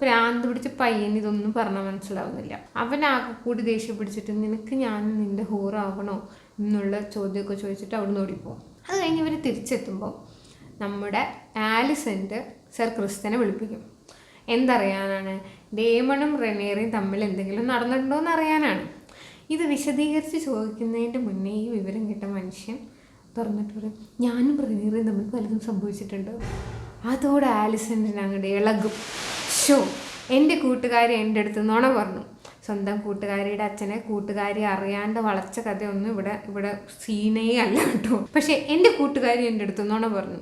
പ്രാന്ത് പിടിച്ച പയ്യൻ ഇതൊന്നും പറഞ്ഞാൽ മനസ്സിലാവുന്നില്ല. അവനാകെ കൂടി ദേഷ്യം പിടിച്ചിട്ട് നിനക്ക് ഞാൻ നിൻ്റെ ഹോറാവണോ എന്നുള്ള ചോദ്യമൊക്കെ ചോദിച്ചിട്ട് അവിടുന്ന് ഓടിപ്പോകും. അത് കഴിഞ്ഞ് ഇവർ തിരിച്ചെത്തുമ്പോൾ നമ്മുടെ ആലിസൻ്റെ സർ ക്രിസ്റ്റനെ വിളിപ്പിക്കും. എന്തറിയാനാണ്? ഡേമണും റെനേറയും തമ്മിൽ എന്തെങ്കിലും നടന്നിട്ടുണ്ടോ എന്ന് അറിയാനാണ്. ഇത് വിശദീകരിച്ച് ചോദിക്കുന്നതിൻ്റെ മുന്നേ ഈ വിവരം കിട്ട മനുഷ്യൻ തുറന്നിട്ട് പറയും, ഞാനും റെനേറയും തമ്മിൽ പലതും സംഭവിച്ചിട്ടുണ്ട്. അതോടെ ആലിസൻ്റെ അങ്ങോട്ട് ഇളകും. എൻ്റെ കൂട്ടുകാരി എൻ്റെ അടുത്ത് നുണ പറഞ്ഞു. സ്വന്തം കൂട്ടുകാരിയുടെ അച്ഛനെ കൂട്ടുകാരി അറിയാണ്ട് വളച്ച കഥയൊന്നും ഇവിടെ സീനേ അല്ല കേട്ടോ. പക്ഷെ എൻ്റെ കൂട്ടുകാരി എൻ്റെ അടുത്ത് നുണ പറഞ്ഞു,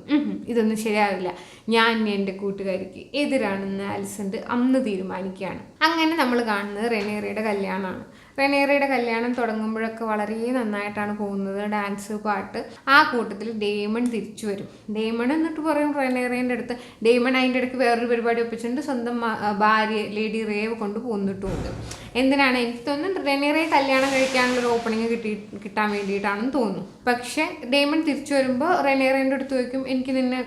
ഇതൊന്നും ശരിയാവില്ല, ഞാൻ എൻ്റെ കൂട്ടുകാരിക്ക് എതിരാണെന്ന് ആലിസണ്ട് അന്ന് തീരുമാനിക്കുകയാണ്. അങ്ങനെ നമ്മൾ കാണുന്നത് റെനേറയുടെ കല്യാണമാണ്. റെനേറയുടെ കല്യാണം തുടങ്ങുമ്പോഴൊക്കെ വളരെ നന്നായിട്ടാണ് പോകുന്നത്, ഡാൻസ് പാട്ട്. ആ കൂട്ടത്തിൽ ഡേമൺ തിരിച്ചു വരും. ഡേമൺ എന്നിട്ട് പറയും റെനേറേൻ്റെ അടുത്ത്, ഡേമൺ അതിൻ്റെ ഇടയ്ക്ക് വേറൊരു പരിപാടി ഒപ്പിച്ചിട്ടുണ്ട്, സ്വന്തം ഭാര്യ ലേഡി റേവ് കൊണ്ട് പോന്നിട്ടുമുണ്ട്. എന്തിനാണ്? എനിക്ക് തോന്നുന്നു റെനേറയെ കല്യാണം കഴിക്കാനുള്ളൊരു ഓപ്പണിങ് കിട്ടാൻ വേണ്ടിയിട്ടാണെന്ന് തോന്നുന്നു. പക്ഷേ ഡേമൺ തിരിച്ചു വരുമ്പോൾ റെനേറേൻ്റെ അടുത്ത് ചോദിക്കും, എനിക്ക് നിന്നെ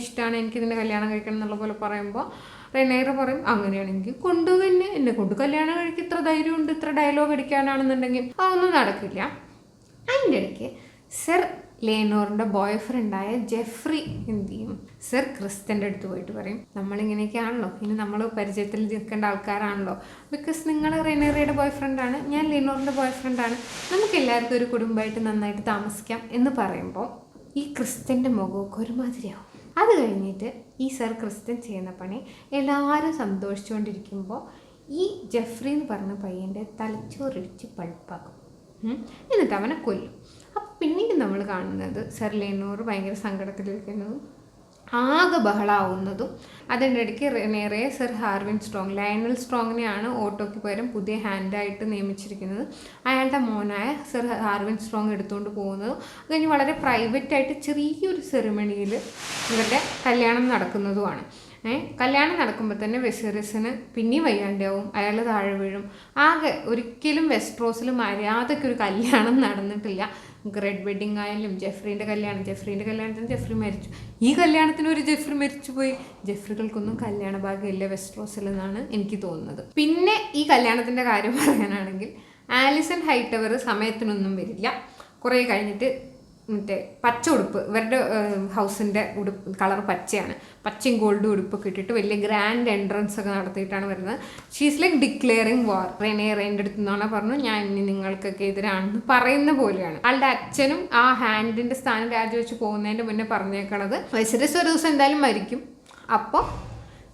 ഇഷ്ടമാണ്, എനിക്ക് നിന്നെ കല്യാണം കഴിക്കണം എന്നുള്ള പോലെ പറയുമ്പോൾ റെനേറ പറയും, അങ്ങനെയാണെങ്കിൽ കൊണ്ടുതന്നെ എന്നെ കൊണ്ട് കല്യാണം കഴിക്കും, ഇത്ര ധൈര്യമുണ്ട്, ഇത്ര ഡയലോഗ് അടിക്കാനാണെന്നുണ്ടെങ്കിൽ അതൊന്നും നടക്കില്ല. അതിൻ്റെ ഇടയ്ക്ക് സർ ലെനോറിൻ്റെ ബോയ് ഫ്രണ്ടായ ജെഫ്രി എന്ത് ചെയ്യും? സർ ക്രിസ്റ്റൻ്റെ അടുത്ത് പോയിട്ട് പറയും, നമ്മളിങ്ങനെയൊക്കെയാണല്ലോ, ഇനി നമ്മൾ പരിചയത്തിൽ നിൽക്കേണ്ട ആൾക്കാരാണല്ലോ, ബിക്കോസ് നിങ്ങൾ റെനേറയുടെ ബോയ് ഫ്രണ്ടാണ്, ഞാൻ ലെനോറിൻ്റെ ബോയ് ഫ്രണ്ടാണ്, നമുക്ക് എല്ലാവർക്കും ഒരു കുടുംബമായിട്ട് നന്നായിട്ട് താമസിക്കാം എന്ന് പറയുമ്പോൾ ഈ ക്രിസ്റ്റൻ്റെ മുഖമൊക്കെ ഒരുമാതിരിയാവും. അത് കഴിഞ്ഞിട്ട് ഈ സർ ക്രിസ്റ്റൻ ചെയ്യുന്ന പണി എല്ലാവരും സന്തോഷിച്ചുകൊണ്ടിരിക്കുമ്പോൾ ഈ ജെഫ്രി എന്ന് പറഞ്ഞ പയ്യൻ്റെ തലച്ചോറിടിച്ച് പഴുപ്പാക്കും, എന്നിട്ട് അവനെ കൊല്ലും. അപ്പം പിന്നീട് നമ്മൾ കാണുന്നത് സർ ലെനോർ ഭയങ്കര സങ്കടത്തിലിരിക്കുന്നതും ആകെ ബഹളാവുന്നതും. അതിൻ്റെ ഇടയ്ക്ക് റെനേറയെ സർ ഹാർവിൻ സ്ട്രോങ്, ലയണൽ സ്ട്രോങ്ങിനെയാണ് ഓട്ടോയ്ക്ക് പകരം പുതിയ ഹാൻഡായിട്ട് നിയമിച്ചിരിക്കുന്നത്, അയാളുടെ മോനായ സർ ഹാർവിൻ സ്ട്രോങ് എടുത്തുകൊണ്ട് പോകുന്നതും അത് കഴിഞ്ഞ് വളരെ പ്രൈവറ്റായിട്ട് ചെറിയൊരു സെറിമണിയിൽ ഇവരുടെ കല്യാണം നടക്കുന്നതുമാണ്. കല്യാണം നടക്കുമ്പോൾ തന്നെ വെസേറിയസിന് പിന്നെയും വയ്യാണ്ടാവും, അയാൾ താഴെ വീഴും. ആകെ ഒരിക്കലും വെസ്ട്രോസിൽ മര്യാദയ്ക്കൊരു കല്യാണം നടന്നിട്ടില്ല. റെഡ് വെഡിങ് ആയാലും ജെഫ്രീൻ്റെ കല്യാണത്തിന് ജെഫ്രി മരിച്ചു, ഈ കല്യാണത്തിന് ഒരു ജെഫ്രി മരിച്ചു പോയി. ജെഫ്രികൾക്കൊന്നും കല്യാണ ഭാഗ്യമില്ല വെസ്ട്രോസിൽ എന്നാണ് എനിക്ക് തോന്നുന്നത്. പിന്നെ ഈ കല്യാണത്തിൻ്റെ കാര്യം പറയാനാണെങ്കിൽ ആലിസൺ ഹൈറ്റവർ സമയത്തിനൊന്നും വരില്ല. കുറേ കഴിഞ്ഞിട്ട് പച്ച ഉടുപ്പ്, ഇവരുടെ ഹൗസിൻ്റെ കളർ പച്ചയാണ്, പച്ചയും ഗോൾഡും ഉടുപ്പൊക്കെ ഇട്ടിട്ട് വലിയ ഗ്രാൻഡ് എൻട്രൻസ് ഒക്കെ നടത്തിയിട്ടാണ് വരുന്നത്. ഷീസ് ലൈക്ക് ഡിക്ലെയറിങ് വാർ. റെനേറേൻ്റെ അടുത്ത് നിന്നാണ് പറഞ്ഞു, ഞാൻ ഇനി നിങ്ങൾക്കൊക്കെ എതിരാണെന്ന് പറയുന്ന പോലെയാണ്. ആളുടെ അച്ഛനും ആ ഹാൻഡിൻ്റെ സ്ഥാനം രാജിവെച്ച് പോകുന്നതിൻ്റെ മുന്നേ പറഞ്ഞേക്കണത് വെസേറിയസ് ഒരു ദിവസം എന്തായാലും മരിക്കും, അപ്പോൾ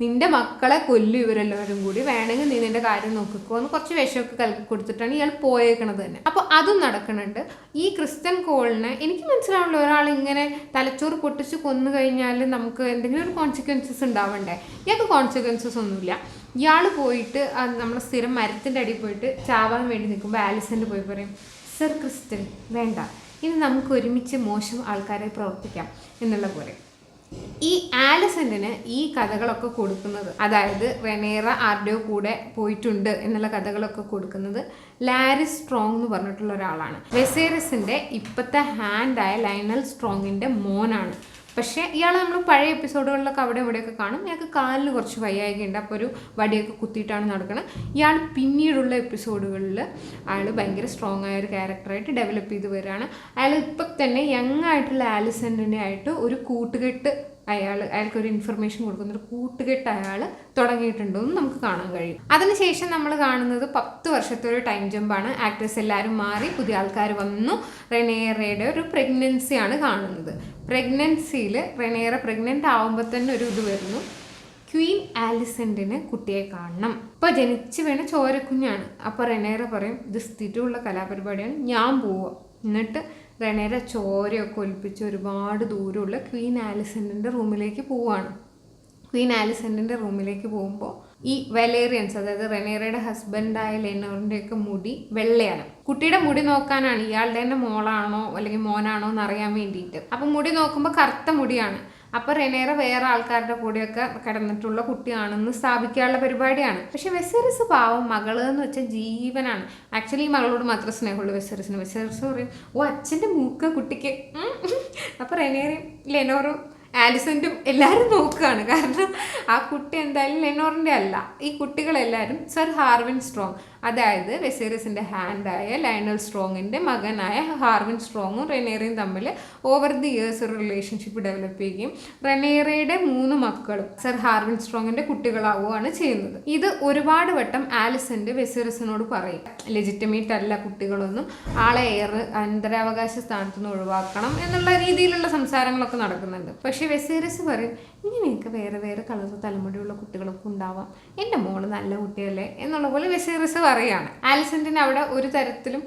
നിൻ്റെ മക്കളെ കൊല്ലും ഇവരെല്ലാവരും കൂടി, വേണമെങ്കിൽ നീ നിൻ്റെ കാര്യം നോക്കിക്കോ എന്ന് കുറച്ച് വിഷമൊക്കെ കലക്കി കൊടുത്തിട്ടാണ് ഇയാൾ പോയേക്കണത് തന്നെ. അപ്പോൾ അതും നടക്കുന്നുണ്ട്. ഈ ക്രിസ്റ്റൻ കോളിനെ എനിക്ക് മനസ്സിലാവുള്ളൂ, ഒരാൾ ഇങ്ങനെ തലച്ചോറ് പൊട്ടിച്ച് കൊന്നു കഴിഞ്ഞാൽ നമുക്ക് എന്തെങ്കിലും ഒരു കോൺസിക്വൻസസ് ഉണ്ടാവണ്ടേ. ഇയാൾക്ക് കോൺസിക്വൻസസ് ഒന്നുമില്ല. ഇയാൾ പോയിട്ട് നമ്മൾ സ്ഥിരം മരത്തിൻ്റെ അടിയിൽ പോയിട്ട് ചാവാൻ വേണ്ടി നിൽക്കുമ്പോൾ ആലിസൻ്റെ പോയി പറയും, സർ ക്രിസ്റ്റൻ വേണ്ട, ഇനി നമുക്ക് ഒരുമിച്ച് മോശം ആൾക്കാരെ പ്രവർത്തിക്കാം എന്നുള്ള പോലെ. ഈ ആലിസന്റിന് ഈ കഥകളൊക്കെ കൊടുക്കുന്നത്, അതായത് റെനേറ ആരുടെയോ കൂടെ പോയിട്ടുണ്ട് എന്നുള്ള കഥകളൊക്കെ കൊടുക്കുന്നത് ലാരിസ് സ്ട്രോങ് എന്ന് പറഞ്ഞിട്ടുള്ള ഒരാളാണ്. വെസേറിസിന്റെ ഇപ്പോഴത്തെ ഹാൻഡായ ലയണൽ സ്ട്രോങ്ങിന്റെ മോനാണ്. പക്ഷേ ഇയാൾ നമ്മൾ പഴയ എപ്പിസോഡുകളിലൊക്കെ അവിടെ ഇവിടെയൊക്കെ കാണും. ഇയാൾക്ക് കാലിന് കുറച്ച് വയ്യായികയുണ്ട്, അപ്പോൾ ഒരു വടിയൊക്കെ കുത്തിയിട്ടാണ് നടക്കുന്നത്. ഇയാൾ പിന്നീടുള്ള എപ്പിസോഡുകളിൽ അയാൾ ഭയങ്കര സ്ട്രോങ് ആയ ഒരു ക്യാരക്ടറായിട്ട് ഡെവലപ്പ് ചെയ്ത് വരികയാണ്. അയാൾ ഇപ്പം തന്നെ യങ് ആയിട്ടുള്ള ആലിസന്റിനെ ആയിട്ട് ഒരു കൂട്ടുകെട്ട് അയാൾക്കൊരു ഇൻഫർമേഷൻ കൊടുക്കുന്ന ഒരു കൂട്ടുകെട്ട് അയാൾ തുടങ്ങിയിട്ടുണ്ടോ എന്ന് നമുക്ക് കാണാൻ കഴിയും. അതിനുശേഷം നമ്മൾ കാണുന്നത് 10 വർഷത്തെ ഒരു ടൈം ജമ്പാണ്. ആക്ടേഴ്സ് എല്ലാവരും മാറി, പുതിയ ആൾക്കാർ വന്നു. റെനേറയുടെ ഒരു പ്രഗ്നൻസിയാണ് കാണുന്നത്. പ്രഗ്നൻസിയിൽ റെനേറ പ്രഗ്നൻ്റ് ആവുമ്പോൾ തന്നെ ഒരു ഇത് വരുന്നു, ക്വീൻ ആലിസന്റിന് കുട്ടിയെ കാണണം. ഇപ്പോൾ ജനിച്ച് വീണ ചോരക്കുഞ്ഞാണ്. അപ്പോൾ റെനേറ പറയും, ഇത് സ്ഥിരമുള്ള കലാപരിപാടിയാണ്, ഞാൻ പോവാം. എന്നിട്ട് റെനേറ ചോരയൊക്കെ ഒലിപ്പിച്ച് ഒരുപാട് ദൂരമുള്ള ക്വീൻ ആലിസന്റിൻ്റെ റൂമിലേക്ക് പോവുകയാണ്. ക്വീൻ ആലിസന്റിൻ്റെ റൂമിലേക്ക് പോകുമ്പോൾ ഈ വെലേറിയൻസ്, അതായത് റെനേറയുടെ ഹസ്ബൻഡായ ലെനോറിൻ്റെയൊക്കെ മുടി വെള്ളയാണ്. കുട്ടിയുടെ മുടി നോക്കാനാണ്, ഇയാളുടെ തന്നെ മോളാണോ അല്ലെങ്കിൽ മോനാണോ എന്ന് അറിയാൻ വേണ്ടിയിട്ട്. അപ്പം മുടി നോക്കുമ്പോൾ കറുത്ത മുടിയാണ്. അപ്പോൾ റെനേറ വേറെ ആൾക്കാരുടെ കൂടെയൊക്കെ കിടന്നിട്ടുള്ള കുട്ടിയാണെന്ന് സ്ഥാപിക്കാനുള്ള പരിപാടിയാണ്. പക്ഷെ വെസേറിസ് പാവം, മകള് എന്ന് വെച്ചാൽ ജീവനാണ്. ആക്ച്വലി ഈ മകളോട് മാത്രം സ്നേഹമുള്ളൂ വെസേറിസിന്. വെസേറിസ് പറയും, ഓ അച്ഛൻ്റെ മൂക്ക് കുട്ടിക്ക്. അപ്പോൾ റെനേറയും ലെനോറും ആലിസന്റും എല്ലാവരും നോക്കുകയാണ്. കാരണം ആ കുട്ടി എന്തായാലും ലെനോറിൻ്റെ അല്ല. ഈ കുട്ടികളെല്ലാവരും സർ ഹാർവിൻ സ്ട്രോങ്, അതായത് വെസേറിസിൻ്റെ ഹാൻഡായ ലയണൽ സ്ട്രോങ്ങിൻ്റെ മകനായ ഹാർവിൻ സ്ട്രോങ്ങും റെനേറയും തമ്മിൽ ഓവർ ദി ഇയേഴ്സ് ഒരു റിലേഷൻഷിപ്പ് ഡെവലപ്പ് ചെയ്യുകയും റെനേറയുടെ 3 മക്കളും സർ ഹാർവിൻ സ്ട്രോങ്ങിൻ്റെ കുട്ടികളാവുകയാണ് ചെയ്യുന്നത്. ഇത് ഒരുപാട് വട്ടം ആലിസന്റ് വെസേറിസിനോട് പറയും, ലെജിറ്റമേറ്റ് അല്ല കുട്ടികളൊന്നും, ആളെ അനന്തരാവകാശ സ്ഥാനത്ത് നിന്ന് ഒഴിവാക്കണം എന്നുള്ള രീതിയിലുള്ള സംസാരങ്ങളൊക്കെ നടക്കുന്നുണ്ട്. പക്ഷേ വെസേറിസ് പറയും, ഇങ്ങനെയൊക്കെ വേറെ വേറെ കളർ തലമുടിയുള്ള കുട്ടികളൊക്കെ ഉണ്ടാവാം, എൻ്റെ മോള് നല്ല കുട്ടിയല്ലേ എന്നുള്ള പോലെ വെസേറിസ് പറയാണ്. ആലിസന്റിന് അവിടെ ഒരു തരത്തിലും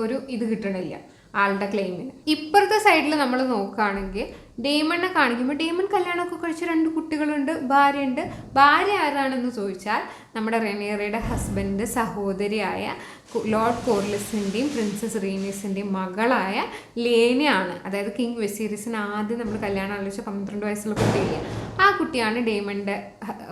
ഒരു ഇത് കിട്ടണില്ല ആളുടെ ക്ലെയിമിന്. ഇപ്പുറത്തെ സൈഡിൽ നമ്മൾ നോക്കുകയാണെങ്കിൽ ഡേമണിനെ കാണിക്കുമ്പോൾ ഡേമൺ കല്യാണമൊക്കെ കഴിച്ച് 2 കുട്ടികളുണ്ട്, ഭാര്യയുണ്ട്. ഭാര്യ ആരാണെന്ന് ചോദിച്ചാൽ നമ്മുടെ റെനേറയുടെ ഹസ്ബൻഡ് സഹോദരിയായ ലോർഡ് കോർലിസിൻ്റെയും പ്രിൻസസ് റീനീസിൻ്റെയും മകളായ ലേനയാണ്. അതായത് കിങ് വെസീറിസിന് ആദ്യം നമ്മൾ കല്യാണം ആലോചിച്ച 12 വയസ്സുള്ള കുട്ടിയില്ലേ, ആ കുട്ടിയാണ് ഡേമണിൻ്റെ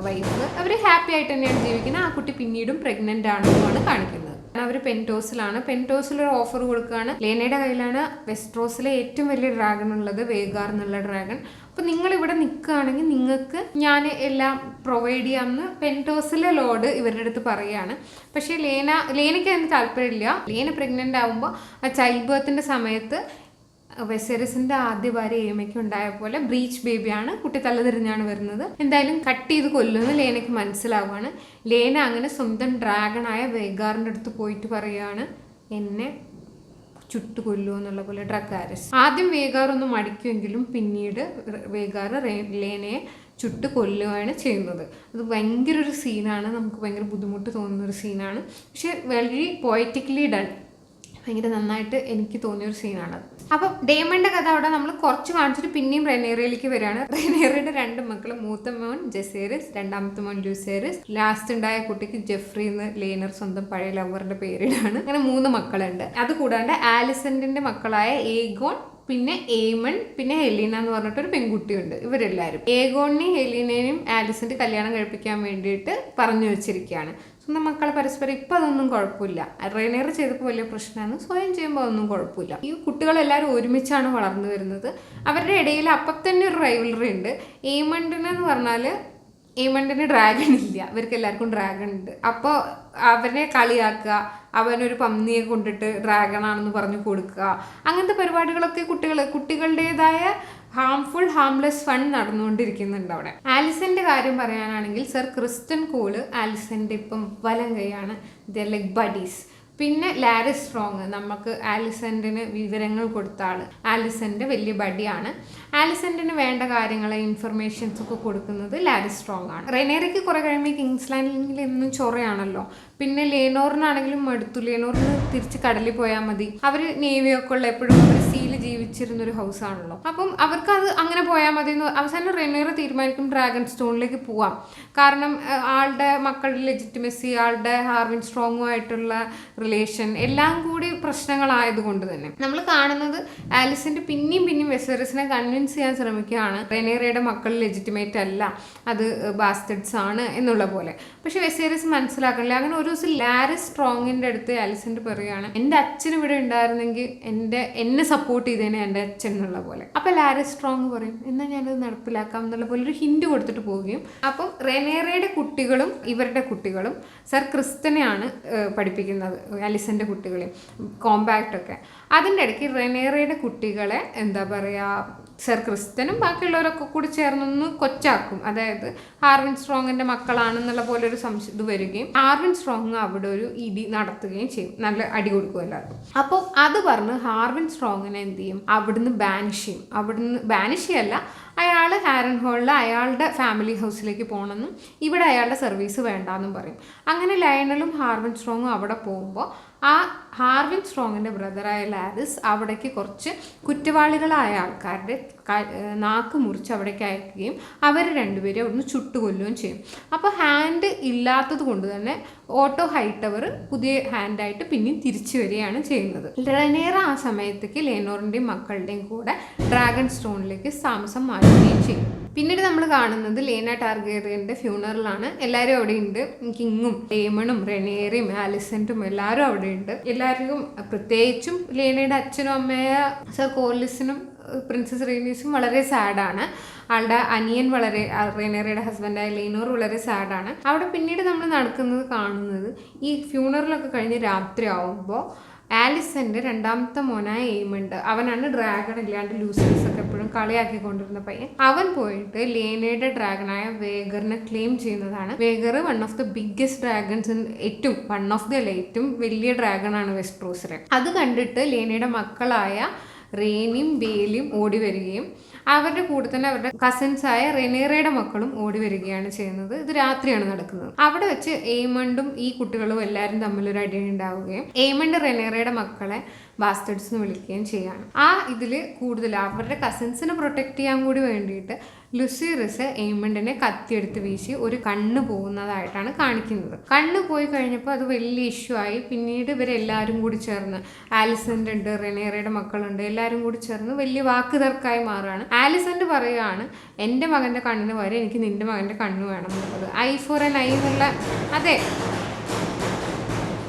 വൈഫ്. അവർ ഹാപ്പി ആയിട്ട് തന്നെയാണ് ജീവിക്കുന്നത്. ആ കുട്ടി പിന്നീടും പ്രഗ്നൻ്റ് ആണെന്നുമാണ് കാണിക്കുന്നത്. അവർ പെൻറ്റോസിലാണ്. പെൻറ്റോസിലൊരു ഓഫർ കൊടുക്കുകയാണ്. ലേനയുടെ കയ്യിലാണ് വെസ്ട്രോസിലെ ഏറ്റവും വലിയ ഡ്രാഗൺ ഉള്ളത്, വേഗാർ എന്നുള്ള ഡ്രാഗൺ. അപ്പോൾ നിങ്ങളിവിടെ നിൽക്കുകയാണെങ്കിൽ നിങ്ങൾക്ക് ഞാൻ എല്ലാം പ്രൊവൈഡ് ചെയ്യാമെന്ന് പെൻറ്റോസിലെ ലോഡ് ഇവരുടെ അടുത്ത് പറയുകയാണ്. പക്ഷേ ലേനയ്ക്ക് അതിന് താല്പര്യമില്ല. ലേന പ്രഗ്നൻ്റ് ആകുമ്പോൾ ആ ചൈൽഡ് ബർത്തിൻ്റെ സമയത്ത് വെസേറിസിന്റെ ആദ്യ ഭാര്യ ഏമയ്ക്ക് ഉണ്ടായ പോലെ ബ്രീച്ച് ബേബിയാണ്, കുട്ടി തലതിരിഞ്ഞാണ് വരുന്നത്. എന്തായാലും കട്ട് ചെയ്ത് കൊല്ലുമെന്ന് ലേനയ്ക്ക് മനസ്സിലാവുകയാണ്. ലേന അങ്ങനെ സ്വന്തം ഡ്രാഗണായ വേഗാറിൻ്റെ അടുത്ത് പോയിട്ട് പറയുകയാണ്, എന്നെ ചുട്ടു കൊല്ലുമോ എന്നുള്ള പോലെ ഡ്രഗാരസ്. ആദ്യം വേഗാർ ഒന്ന് മടിക്കുമെങ്കിലും പിന്നീട് വേഗാർ ലേനയെ ചുട്ട് കൊല്ലുകയാണ് ചെയ്യുന്നത്. അത് ഭയങ്കര ഒരു സീനാണ്, നമുക്ക് ഭയങ്കര ബുദ്ധിമുട്ട് തോന്നുന്ന ഒരു സീനാണ്. പക്ഷെ വളരെ പോയറ്റിക്കലി ഡൺ, ഭയങ്കര നന്നായിട്ട് എനിക്ക് തോന്നിയൊരു സീനാണത്. അപ്പം ഡേമണിൻ്റെ കഥ അവിടെ നമ്മൾ കുറച്ച് കാണിച്ചിട്ട് പിന്നെയും റെനേറയിലേക്ക് വരികയാണ്. റെനേറയുടെ 2 മക്കൾ, മൂത്ത മോൻ ജെസേറിസ്, രണ്ടാമത്തെ മോൻ ലൂസേറിസ്, ലാസ്റ്റ് ഉണ്ടായ കുട്ടിക്ക് ജെഫ്രി എന്ന് ലേനർ സ്വന്തം പഴയ ലവറിൻ്റെ പേരിടാണ്. അങ്ങനെ 3 മക്കളുണ്ട്. അതുകൂടാണ്ട് ആലിസന്റിൻ്റെ മക്കളായ ഏഗോൺ, പിന്നെ ഏമൺ, പിന്നെ ഹെലീന എന്ന് പറഞ്ഞിട്ടൊരു പെൺകുട്ടിയുണ്ട്. ഇവരെല്ലാവരും ഏഗോണിനെയും ഹെലീനയും ആലിസന്റ് കല്യാണം കഴിപ്പിക്കാൻ വേണ്ടിയിട്ട് പറഞ്ഞു വെച്ചിരിക്കുകയാണ്. സ്വന്തം മക്കളെ പരസ്പരം ഇപ്പം അതൊന്നും കുഴപ്പമില്ല. റെനേർ ചെയ്തപ്പോൾ വലിയ പ്രശ്നമാണ്, സ്വയം ചെയ്യുമ്പോൾ അതൊന്നും കുഴപ്പമില്ല. ഈ കുട്ടികളെല്ലാവരും ഒരുമിച്ചാണ് വളർന്നു വരുന്നത്. അവരുടെ ഇടയിൽ അപ്പം തന്നെ ഒരു റൈവലറി ഉണ്ട്. ഏമണ്ടിനെന്ന് പറഞ്ഞാൽ ഏമണ്ടിന് ഡ്രാഗൺ ഇല്ല, ഇവർക്ക് എല്ലാവർക്കും ഡ്രാഗൺ ഉണ്ട്. അപ്പോൾ അവനെ കളിയാക്കുക, അവനൊരു പന്നിയെ കൊണ്ടിട്ട് ഡ്രാഗണാണെന്ന് പറഞ്ഞു കൊടുക്കുക, അങ്ങനത്തെ പരിപാടികളൊക്കെ കുട്ടികളുടേതായ ഹാംലെസ് ഫൺ നടന്നുകൊണ്ടിരിക്കുന്നുണ്ട് അവിടെ. ആലിസന്റെ കാര്യം പറയാനാണെങ്കിൽ സർ ക്രിസ്റ്റൻ കോള് ആലിസന്റെ ഇപ്പം വലം കൈയാണ്, ദ ലൈക്ക് ബഡീസ്. പിന്നെ ലാരിസ് സ്ട്രോങ്, നമുക്ക് ആലിസന്റിന് വിവരങ്ങൾ കൊടുത്ത ആള്, ആലിസന്റെ വലിയ ബഡിയാണ്. ആലിസന്റിന് വേണ്ട കാര്യങ്ങൾ ഇൻഫർമേഷൻസ് ഒക്കെ കൊടുക്കുന്നത് ലാരിസ് സ്ട്രോങ് ആണ്. റെനേറയ്ക്ക് കുറെ കഴിയുമ്പോൾ കിങ്സ് ലാൻഡിൽ എന്നും ചൊറയാണല്ലോ. പിന്നെ ലേനോറിനാണെങ്കിലും മടുത്തു, ലേനോറിന് തിരിച്ച് കടലിൽ പോയാൽ മതി. അവർ നേവിയൊക്കെ ഉള്ള എപ്പോഴും അവർ സീൽ ജീവിച്ചിരുന്നൊരു ഹൗസ് ആണല്ലോ. അപ്പം അവർക്ക് അത് അങ്ങനെ പോയാൽ മതി എന്ന് അവസാനം റെനേറ തീരുമാനിക്കും ഡ്രാഗൺ സ്റ്റോണിലേക്ക് പോവാം. കാരണം ആളുടെ മക്കളുടെ ലെജിറ്റിമസി, ആളുടെ ഹാർവിൻ സ്ട്രോങ്ങുമായിട്ടുള്ള റിലേഷൻ എല്ലാം കൂടി പ്രശ്നങ്ങളായതുകൊണ്ട് തന്നെ നമ്മൾ കാണുന്നത് ആലിസന്റെ പിന്നെയും വെസേറസിനെ കൺവിൻസ് ചെയ്യാൻ ശ്രമിക്കുകയാണ് റെനേറയുടെ മക്കൾ ലെജിറ്റിമേറ്റ് അല്ല, അത് ബാസ്റ്റഡ്സ് ആണ് എന്നുള്ള പോലെ. പക്ഷെ വെസേറസ് മനസ്സിലാക്കണില്ല. അങ്ങനെ ഒരു ദിവസം ലാരിസ് സ്ട്രോങ്ങിന്റെ അടുത്ത് ആലിസന്റ് പറയുകയാണ്, എൻ്റെ അച്ഛൻ ഇവിടെ ഉണ്ടായിരുന്നെങ്കിൽ എന്നെ സപ്പോർട്ട് ചെയ്തേനെ എൻ്റെ അച്ഛൻ എന്നുള്ള പോലെ. അപ്പൊ ലാരിസ് സ്ട്രോങ് പറയും, എന്നാൽ ഞാനത് നടപ്പിലാക്കാം എന്നുള്ള പോലെ ഒരു ഹിന്റ് കൊടുത്തിട്ട് പോവുകയും അപ്പം റെനേറയുടെ കുട്ടികളും ഇവരുടെ കുട്ടികളും സർ ക്രിസ്റ്റനെയാണ് പഠിപ്പിക്കുന്നത്, ആലിസന്റെ കുട്ടികളെയും കോമ്പാക്റ്റ് ഒക്കെ. അതിൻ്റെ ഇടയ്ക്ക് റെനേറയുടെ കുട്ടികളെ എന്താ പറയുക, സർ ക്രിസ്റ്റനും ബാക്കിയുള്ളവരൊക്കെ കൂടി ചേർന്നൊന്ന് കൊച്ചാക്കും. അതായത് ഹാർവിൻ സ്ട്രോങ്ങിന്റെ മക്കളാണെന്നുള്ള പോലെ ഒരു ഇത് വരികയും ഹാർവിൻ സ്ട്രോങ് അവിടെ ഒരു ഇടി നടത്തുകയും ചെയ്യും, നല്ല അടി കൊടുക്കും എല്ലാവർക്കും. അപ്പോൾ അത് പറഞ്ഞ് ഹാർവിൻ സ്ട്രോങ്ങിനെ എന്ത് ചെയ്യും, അവിടുന്ന് ബാനിഷ് ചെയ്യും. അവിടുന്ന് ബാനിഷ് ചെയ്യല്ല, അയാൾ ഹാരൻ ഹോളിൽ അയാളുടെ ഫാമിലി ഹൗസിലേക്ക് പോകണമെന്നും ഇവിടെ അയാളുടെ സർവീസ് വേണ്ടാന്നും പറയും. അങ്ങനെ ലയണലും ഹാർവിൻ സ്ട്രോങ്ങും അവിടെ പോകുമ്പോൾ ആ ഹാർവിൻ സ്ട്രോങ്ങിൻ്റെ ബ്രദറായ ലാരിസ് അവിടേക്ക് കുറച്ച് കുറ്റവാളികളായ ആൾക്കാരുടെ നാക്ക് മുറിച്ച് അവിടേക്ക് അയക്കുകയും അവർ രണ്ടുപേരും അവിടുന്ന് ചുട്ടുകൊല്ലുകയും ചെയ്യും. അപ്പോൾ ഹാൻഡ് ഇല്ലാത്തത് കൊണ്ട് തന്നെ ഓട്ടോ ഹൈറ്റവർ പുതിയ ഹാൻഡായിട്ട് പിന്നെയും തിരിച്ചു വരികയാണ് ചെയ്യുന്നത്. റെനേറ ആ സമയത്തേക്ക് ലേനോറിൻ്റെയും മക്കളുടെയും കൂടെ ഡ്രാഗൺ സ്റ്റോണിലേക്ക് താമസം മാറ്റുകയും ചെയ്യും. പിന്നീട് നമ്മൾ കാണുന്നത് ലേന ടാർഗേറിയൻ്റെ ഫ്യൂണറലാണ്. എല്ലാവരും അവിടെ ഉണ്ട്. കിങ്ങും ഡേമണും റെനേറയും ആലിസന്റും എല്ലാവരും അവിടെ ഉണ്ട്. എല്ലാവർക്കും പ്രത്യേകിച്ചും ലേനയുടെ അച്ഛനും അമ്മയായ സർ കോർലിസിനും പ്രിൻസസ് റെയ്നീസും വളരെ സാഡാണ്. ആളുടെ അനിയൻ വളരെ റെനേറയുടെ ഹസ്ബൻഡായ ലേനോർ വളരെ സാഡാണ്. അവിടെ പിന്നീട് നമ്മൾ കാണുന്നത് ഈ ഫ്യൂണറലൊക്കെ കഴിഞ്ഞ് രാത്രി ആവുമ്പോൾ ആലിസന്റെ രണ്ടാമത്തെ മോനായ എയ്മണ്ട്, അവനാണ് ഡ്രാഗൺ ഇല്ലാണ്ട് ലൂസിയസ് ഒക്കെ എപ്പോഴും കളിയാക്കിക്കൊണ്ടിരുന്ന പയ്യൻ. അവൻ പോയിട്ട് ലേനയുടെ ഡ്രാഗണായ വേഗറിനെ ക്ലെയിം ചെയ്യുന്നതാണ്. Vhagar one of the biggest dragons, ഏറ്റവും വലിയ ഡ്രാഗണാണ് വെസ്ട്രോസിലെ. അത് കണ്ടിട്ട് ലേനയുടെ മക്കളായ റേനിയും ബേലിയും ഓടി വരികയും അവരുടെ കൂടെ തന്നെ അവരുടെ കസിൻസായ റെനേറയുടെ മക്കളും ഓടി വരികയാണ് ചെയ്യുന്നത്. ഇത് രാത്രിയാണ് നടക്കുന്നത്. അവിടെ വെച്ച് എയ്മണ്ടും ഈ കുട്ടികളും എല്ലാവരും തമ്മിലൊരു അടി ഉണ്ടാവുകയും എയ്മണ്ട് റെനേറയുടെ മക്കളെ ബാസ്റ്റേഡ്സ് എന്ന് വിളിക്കുകയും ചെയ്യാണ്. ആ ഇതിൽ കൂടുതൽ അവരുടെ കസിൻസിനെ പ്രൊട്ടക്ട് ചെയ്യാൻ കൂടി വേണ്ടിയിട്ട് ലുസിയറിസ് എയ്മണ്ടിനെ കത്തിയെടുത്ത് വീശി ഒരു കണ്ണ് പോകുന്നതായിട്ടാണ് കാണിക്കുന്നത്. കണ്ണ് പോയി കഴിഞ്ഞപ്പോൾ അത് വലിയ ഇഷ്യൂ ആയി. പിന്നീട് ഇവരെല്ലാവരും കൂടി ചേർന്ന്, ആലിസന്റ് ഉണ്ട്, റെനേറയുടെ മക്കളുണ്ട്, എല്ലാവരും കൂടി ചേർന്ന് വലിയ വാക്ക് തർക്കമായി മാറുകയാണ്. ആലിസന്റ് പറയുകയാണ്, എൻ്റെ മകൻ്റെ കണ്ണിന് പകരം എനിക്ക് നിൻ്റെ മകൻ്റെ കണ്ണ് വേണം എന്നുള്ളത്. ഐ ഫോർ എൻ ഐ എന്നുള്ള, അതെ,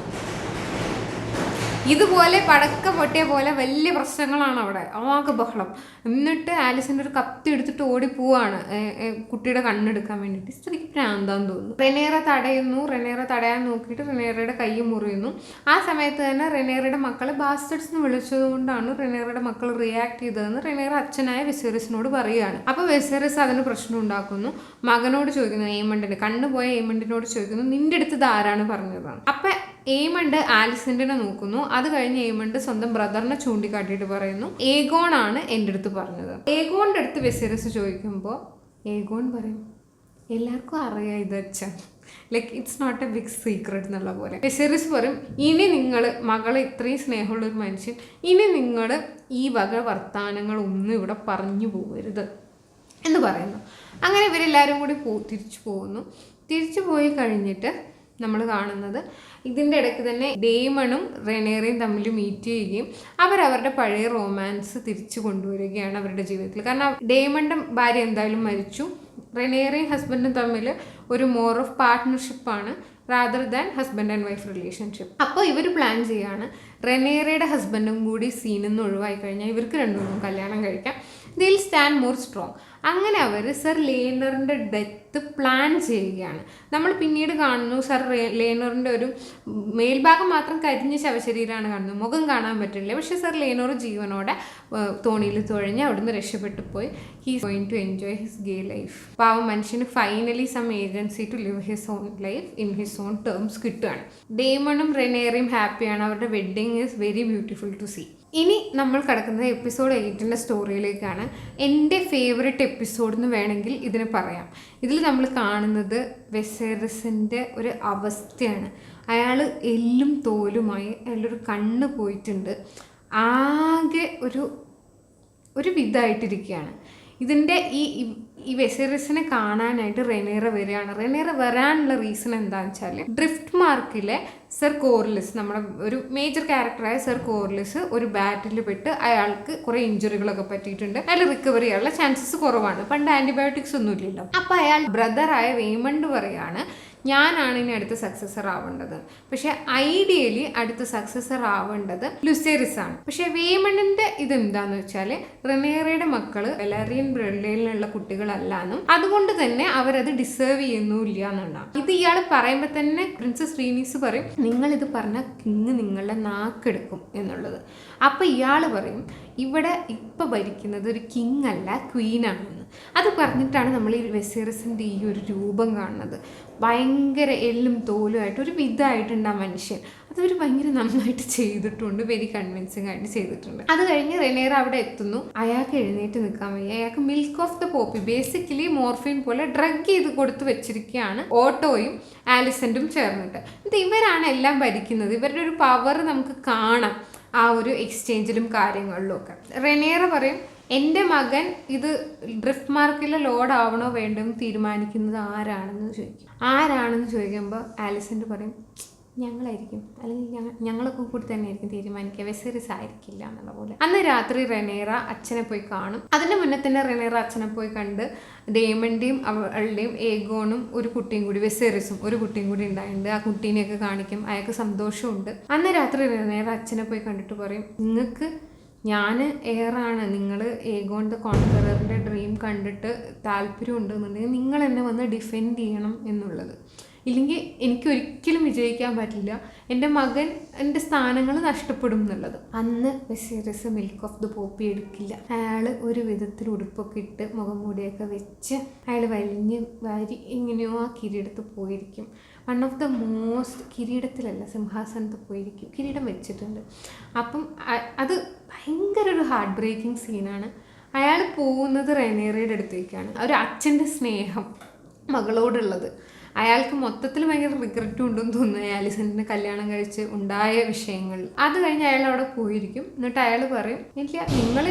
ഇതുപോലെ പടക്ക പൊട്ടിയ പോലെ വലിയ പ്രശ്നങ്ങളാണ് അവിടെ, ആകെ ബഹളം. എന്നിട്ട് ആലിസന്റെ ഒരു കത്തി എടുത്തിട്ട് ഓടിപ്പോവാണ് കുട്ടിയുടെ കണ്ണെടുക്കാൻ വേണ്ടിയിട്ട്. സ്ത്രീക്ക് ഭ്രാന്താന്ന് തോന്നുന്നു. റെനേറ തടയാൻ നോക്കിയിട്ട് റെനേറയുടെ കൈ മുറിയുന്നു. ആ സമയത്ത് തന്നെ റെനേറയുടെ മക്കളെ ബാസ്റ്റേഡ്സ് എന്ന് വിളിച്ചത് കൊണ്ടാണ് റെനേറയുടെ മക്കൾ റിയാക്ട് ചെയ്തതെന്ന് റെനേറ അച്ഛനായ വെസേറിസിനോട് പറയുകയാണ്. അപ്പോൾ വെസേറിസ് അതിന് പ്രശ്നം ഉണ്ടാക്കുന്നു. മകനോട് ചോദിക്കുന്നു, എയ്മണ്ടിന് കണ്ണ് പോയ എയ്മണ്ടിനോട് ചോദിക്കുന്നു, നിന്റെ അടുത്ത് ഇത് ആരാണ് പറഞ്ഞതാണ്. അപ്പം എയ്മണ്ട് ആലിസന്റിനെ നോക്കുന്നു. അത് കഴിഞ്ഞ് എയ്മണ്ട് സ്വന്തം ബ്രദറിനെ ചൂണ്ടിക്കാട്ടിയിട്ട് പറയുന്നു, ഏഗോൺ ആണ് എൻ്റെ അടുത്ത് പറഞ്ഞത്. ഏഗോണിൻ്റെ അടുത്ത് വെസേറിസ് ചോദിക്കുമ്പോൾ ഏഗോൺ പറയും, എല്ലാവർക്കും അറിയാം ഇത് അച്ഛൻ, like it's not a big secret എന്നുള്ള പോലെ. വെസേറിസ് പറയും, ഇനി നിങ്ങൾ മകളെ ഇത്രയും സ്നേഹമുള്ളൊരു മനുഷ്യൻ, ഇനി നിങ്ങൾ ഈ വക വർത്തമാനങ്ങളൊന്നും ഇവിടെ പറഞ്ഞു പോകരുത് എന്ന് പറയുന്നു. അങ്ങനെ ഇവരെല്ലാവരും കൂടി തിരിച്ചു പോയി കഴിഞ്ഞിട്ട് നമ്മൾ കാണുന്നത് ഇതിൻ്റെ ഇടയ്ക്ക് തന്നെ ഡേമണും റെനേറയും തമ്മിൽ മീറ്റ് ചെയ്യുകയും അവരവരുടെ പഴയ റൊമാൻസ് തിരിച്ചു കൊണ്ടുവരികയാണ് അവരുടെ ജീവിതത്തിൽ. കാരണം ഡേമണിൻ്റെ ഭാര്യ എന്തായാലും മരിച്ചു. റെനേറയും ഹസ്ബൻഡും തമ്മിൽ ഒരു മോർ ഓഫ് പാർട്ട്ണർഷിപ്പാണ് rather than husband and wife relationship. അപ്പോൾ ഇവർ പ്ലാൻ ചെയ്യാണ്, റെനേറയുടെ ഹസ്ബൻഡും കൂടി സീനിൽ നിന്ന് ഒഴിവായി കഴിഞ്ഞാൽ ഇവർക്ക് രണ്ടുപേർക്കും കല്യാണം കഴിക്കാം, ദിൽ സ്റ്റാൻഡ് മോർ സ്ട്രോങ്. അങ്ങനെ അവർ സർ ലേനറിൻ്റെ ഡെത്ത് പ്ലാൻ ചെയ്യുകയാണ്. നമ്മൾ പിന്നീട് കാണുന്നു സർ ലേനറിൻ്റെ ഒരു മേൽഭാഗം മാത്രം കരിഞ്ഞ ശവശരീരമാണ് കാണുന്നത്, മുഖം കാണാൻ പറ്റില്ല. പക്ഷേ സർ ലേനോർ ജീവനോടെ തോണിയിൽ തുഴഞ്ഞ് അവിടുന്ന് രക്ഷപ്പെട്ടു പോയി. He's going to enjoy his gay life. പാവം മനുഷ്യന് finally some agency to live his own life in his own terms കിട്ടുകയാണ്. ഡേമണും റെനേറയും ഹാപ്പിയാണ്. അവരുടെ wedding is very beautiful to see. ഇനി നമ്മൾ കിടക്കുന്നത് എപ്പിസോഡ് 8 സ്റ്റോറിയിലേക്കാണ്. എൻ്റെ ഫേവറേറ്റ് എപ്പിസോഡ് എന്ന് വേണമെങ്കിൽ ഇതിന് പറയാം. ഇതിൽ നമ്മൾ കാണുന്നത് വെസേറിസിൻ്റെ ഒരു അവസ്ഥയാണ്. അയാൾ എല്ലും തോലുമായി, അയാളൊരു കണ്ണ് പോയിട്ടുണ്ട്, ആകെ ഒരു വിധമായിട്ടിരിക്കുകയാണ്. ഇതിൻ്റെ ഈ വെസേറിസിനെ കാണാനായിട്ട് റെനേറ വരികയാണ്. റെനേറ വരാനുള്ള റീസൺ എന്താണെന്ന് വെച്ചാൽ ഡ്രിഫ്റ്റ് മാർക്കിലെ സർ കോർലിസ്, നമ്മുടെ ഒരു മേജർ ക്യാരക്ടറായ സർ കോർലിസ് ഒരു ബാറ്റിൽ പെട്ട് അയാൾക്ക് കുറേ ഇഞ്ചുറികളൊക്കെ പറ്റിയിട്ടുണ്ട്. അയാൾ റിക്കവറി ചെയ്യാനുള്ള ചാൻസസ് കുറവാണ്. പണ്ട് ആൻറ്റിബയോട്ടിക്സ് ഒന്നും ഇല്ലല്ലോ. അപ്പോൾ അയാൾ ബ്രദറായ വേമണ്ട് പറയാണ് ഞാനാണ് ഇനി അടുത്ത സക്സസർ ആവേണ്ടത്. പക്ഷെ ഐഡിയലി അടുത്ത സക്സസർ ആവേണ്ടത് ലുസേറിസ് ആണ്. പക്ഷെ വേമണ്ടിന്റെ ഇതെന്താന്ന് വെച്ചാൽ റെനേറയുടെ മക്കള് വെലറിയൻ ബ്ലഡിലുള്ള കുട്ടികളല്ലാന്നും അതുകൊണ്ട് തന്നെ അവരത് ഡിസേർവ് ചെയ്യുന്നില്ല എന്നുണ്ടാവും. ഇത് ഇയാൾ പറയുമ്പോൾ തന്നെ പ്രിൻസസ് റീനീസ് പറയും നിങ്ങൾ ഇത് പറഞ്ഞാൽ കിങ് നിങ്ങളുടെ നാക്കെടുക്കും എന്നുള്ളത്. അപ്പം ഇയാൾ പറയും ഇവിടെ ഇപ്പം ഭരിക്കുന്നത് ഒരു കിങ് അല്ല ക്വീനാണെന്ന്. അത് പറഞ്ഞിട്ടാണ് നമ്മൾ ഈ വെസേറിസിൻ്റെ ഈ ഒരു രൂപം കാണുന്നത്. ഭയങ്കര എല്ലും തോലുമായിട്ട് ഒരു വിധമായിട്ടുണ്ട് ആ മനുഷ്യൻ. അതൊരു ഭയങ്കര നന്നായിട്ട് ചെയ്തിട്ടുണ്ട്, വെരി കൺവിൻസിങ് ആയിട്ട് ചെയ്തിട്ടുണ്ട്. അത് കഴിഞ്ഞ് റെനേറ അവിടെ എത്തുന്നു. അയാൾക്ക് എഴുന്നേറ്റ് നിൽക്കാൻ വയ്യ. അയാൾക്ക് milk of the poppy, basically morphine പോലെ ഡ്രഗ് ചെയ്ത് കൊടുത്ത് വെച്ചിരിക്കുകയാണ് ഓട്ടോയും ആലിസൻറ്റും ചേർന്നിട്ട്. ഇത് ഇവരാണ് എല്ലാം ഭരിക്കുന്നത്. ഇവരുടെ ഒരു പവർ നമുക്ക് കാണാം ആ ഒരു എക്സ്ചേഞ്ചിലും കാര്യങ്ങളിലും ഒക്കെ. റെനേറ പറയും എൻ്റെ മകൻ ഇത് ഡ്രിഫ്റ്റ് മാർക്കിൽ ലോഡ് ആവണോ വേണ്ടെന്ന് തീരുമാനിക്കുന്നത് ആരാണെന്ന് ചോദിക്കുമ്പോൾ ആലിസൻ്റ് പറയും ഞങ്ങളായിരിക്കും, അല്ലെങ്കിൽ ഞങ്ങളൊക്കെ കൂടി തന്നെ ആയിരിക്കും തീരുമാനിക്കുക, വെസേറിസ് ആയിരിക്കില്ല എന്നുള്ള പോലെ. അന്ന് രാത്രി റെനേറ അച്ഛനെ പോയി കാണും. അതിന് മുന്നേ തന്നെ റെനേറ അച്ഛനെ പോയി കണ്ട് ഡേമൻ്റെയും അവളുടെയും ഏഗോണും ഒരു കുട്ടിയും കൂടി, വെസേറിസും ഒരു കുട്ടിയും കൂടി ഉണ്ടായിട്ടുണ്ട്. ആ കുട്ടീനെയൊക്കെ കാണിക്കും. അയാൾക്ക് സന്തോഷമുണ്ട്. അന്ന് രാത്രി റെനേറ അച്ഛനെ പോയി കണ്ടിട്ട് പറയും നിങ്ങൾക്ക് ഞാൻ എയറാണ്, നിങ്ങൾ ഏഗോൺ ദ കോൺകററിൻ്റെ ഡ്രീം കണ്ടിട്ട് താല്പര്യം ഉണ്ടെന്നുണ്ടെങ്കിൽ നിങ്ങൾ എന്നെ വന്ന് ഡിഫെൻഡ് ചെയ്യണം എന്നുള്ളത്. ഇല്ലെങ്കിൽ എനിക്കൊരിക്കലും വിജയിക്കാൻ പറ്റില്ല, എൻ്റെ മകൻ എൻ്റെ സ്ഥാനങ്ങൾ നഷ്ടപ്പെടും എന്നുള്ളത്. അന്ന് വെസേറിസ് മിൽക്ക് ഓഫ് ദ പോപ്പി എടുക്കില്ല. അയാൾ ഒരു വിധത്തിൽ ഉടുപ്പൊക്കെ ഇട്ട് മുഖംമൂടിയൊക്കെ വെച്ച് അയാൾ വലിഞ്ഞ് വാരി എങ്ങനെയോ ആ കിരീടത്ത് പോയിരിക്കും. വൺ ഓഫ് ദ മോസ്റ്റ്, കിരീടത്തിലല്ല സിംഹാസനത്ത് പോയിരിക്കും, കിരീടം വെച്ചിട്ടുണ്ട്. അപ്പം അത് ഭയങ്കര ഒരു ഹാർട്ട് ബ്രേക്കിംഗ് സീനാണ്. അയാൾ പോകുന്നത് റെനേറയുടെ അടുത്തേക്കാണ്. ഒരു അച്ഛൻ്റെ സ്നേഹം മകളോടുള്ളത്. അയാൾക്ക് മൊത്തത്തിൽ ഭയങ്കര റിഗ്രറ്റും ഉണ്ടെന്ന് തോന്നുന്നു ആലിസന്റിനെ കല്യാണം കഴിച്ച് ഉണ്ടായ വിഷയങ്ങൾ. അത് കഴിഞ്ഞ് അയാൾ അവിടെ പോയിരിക്കും. എന്നിട്ട് അയാൾ പറയും ഇല്ല നിങ്ങൾ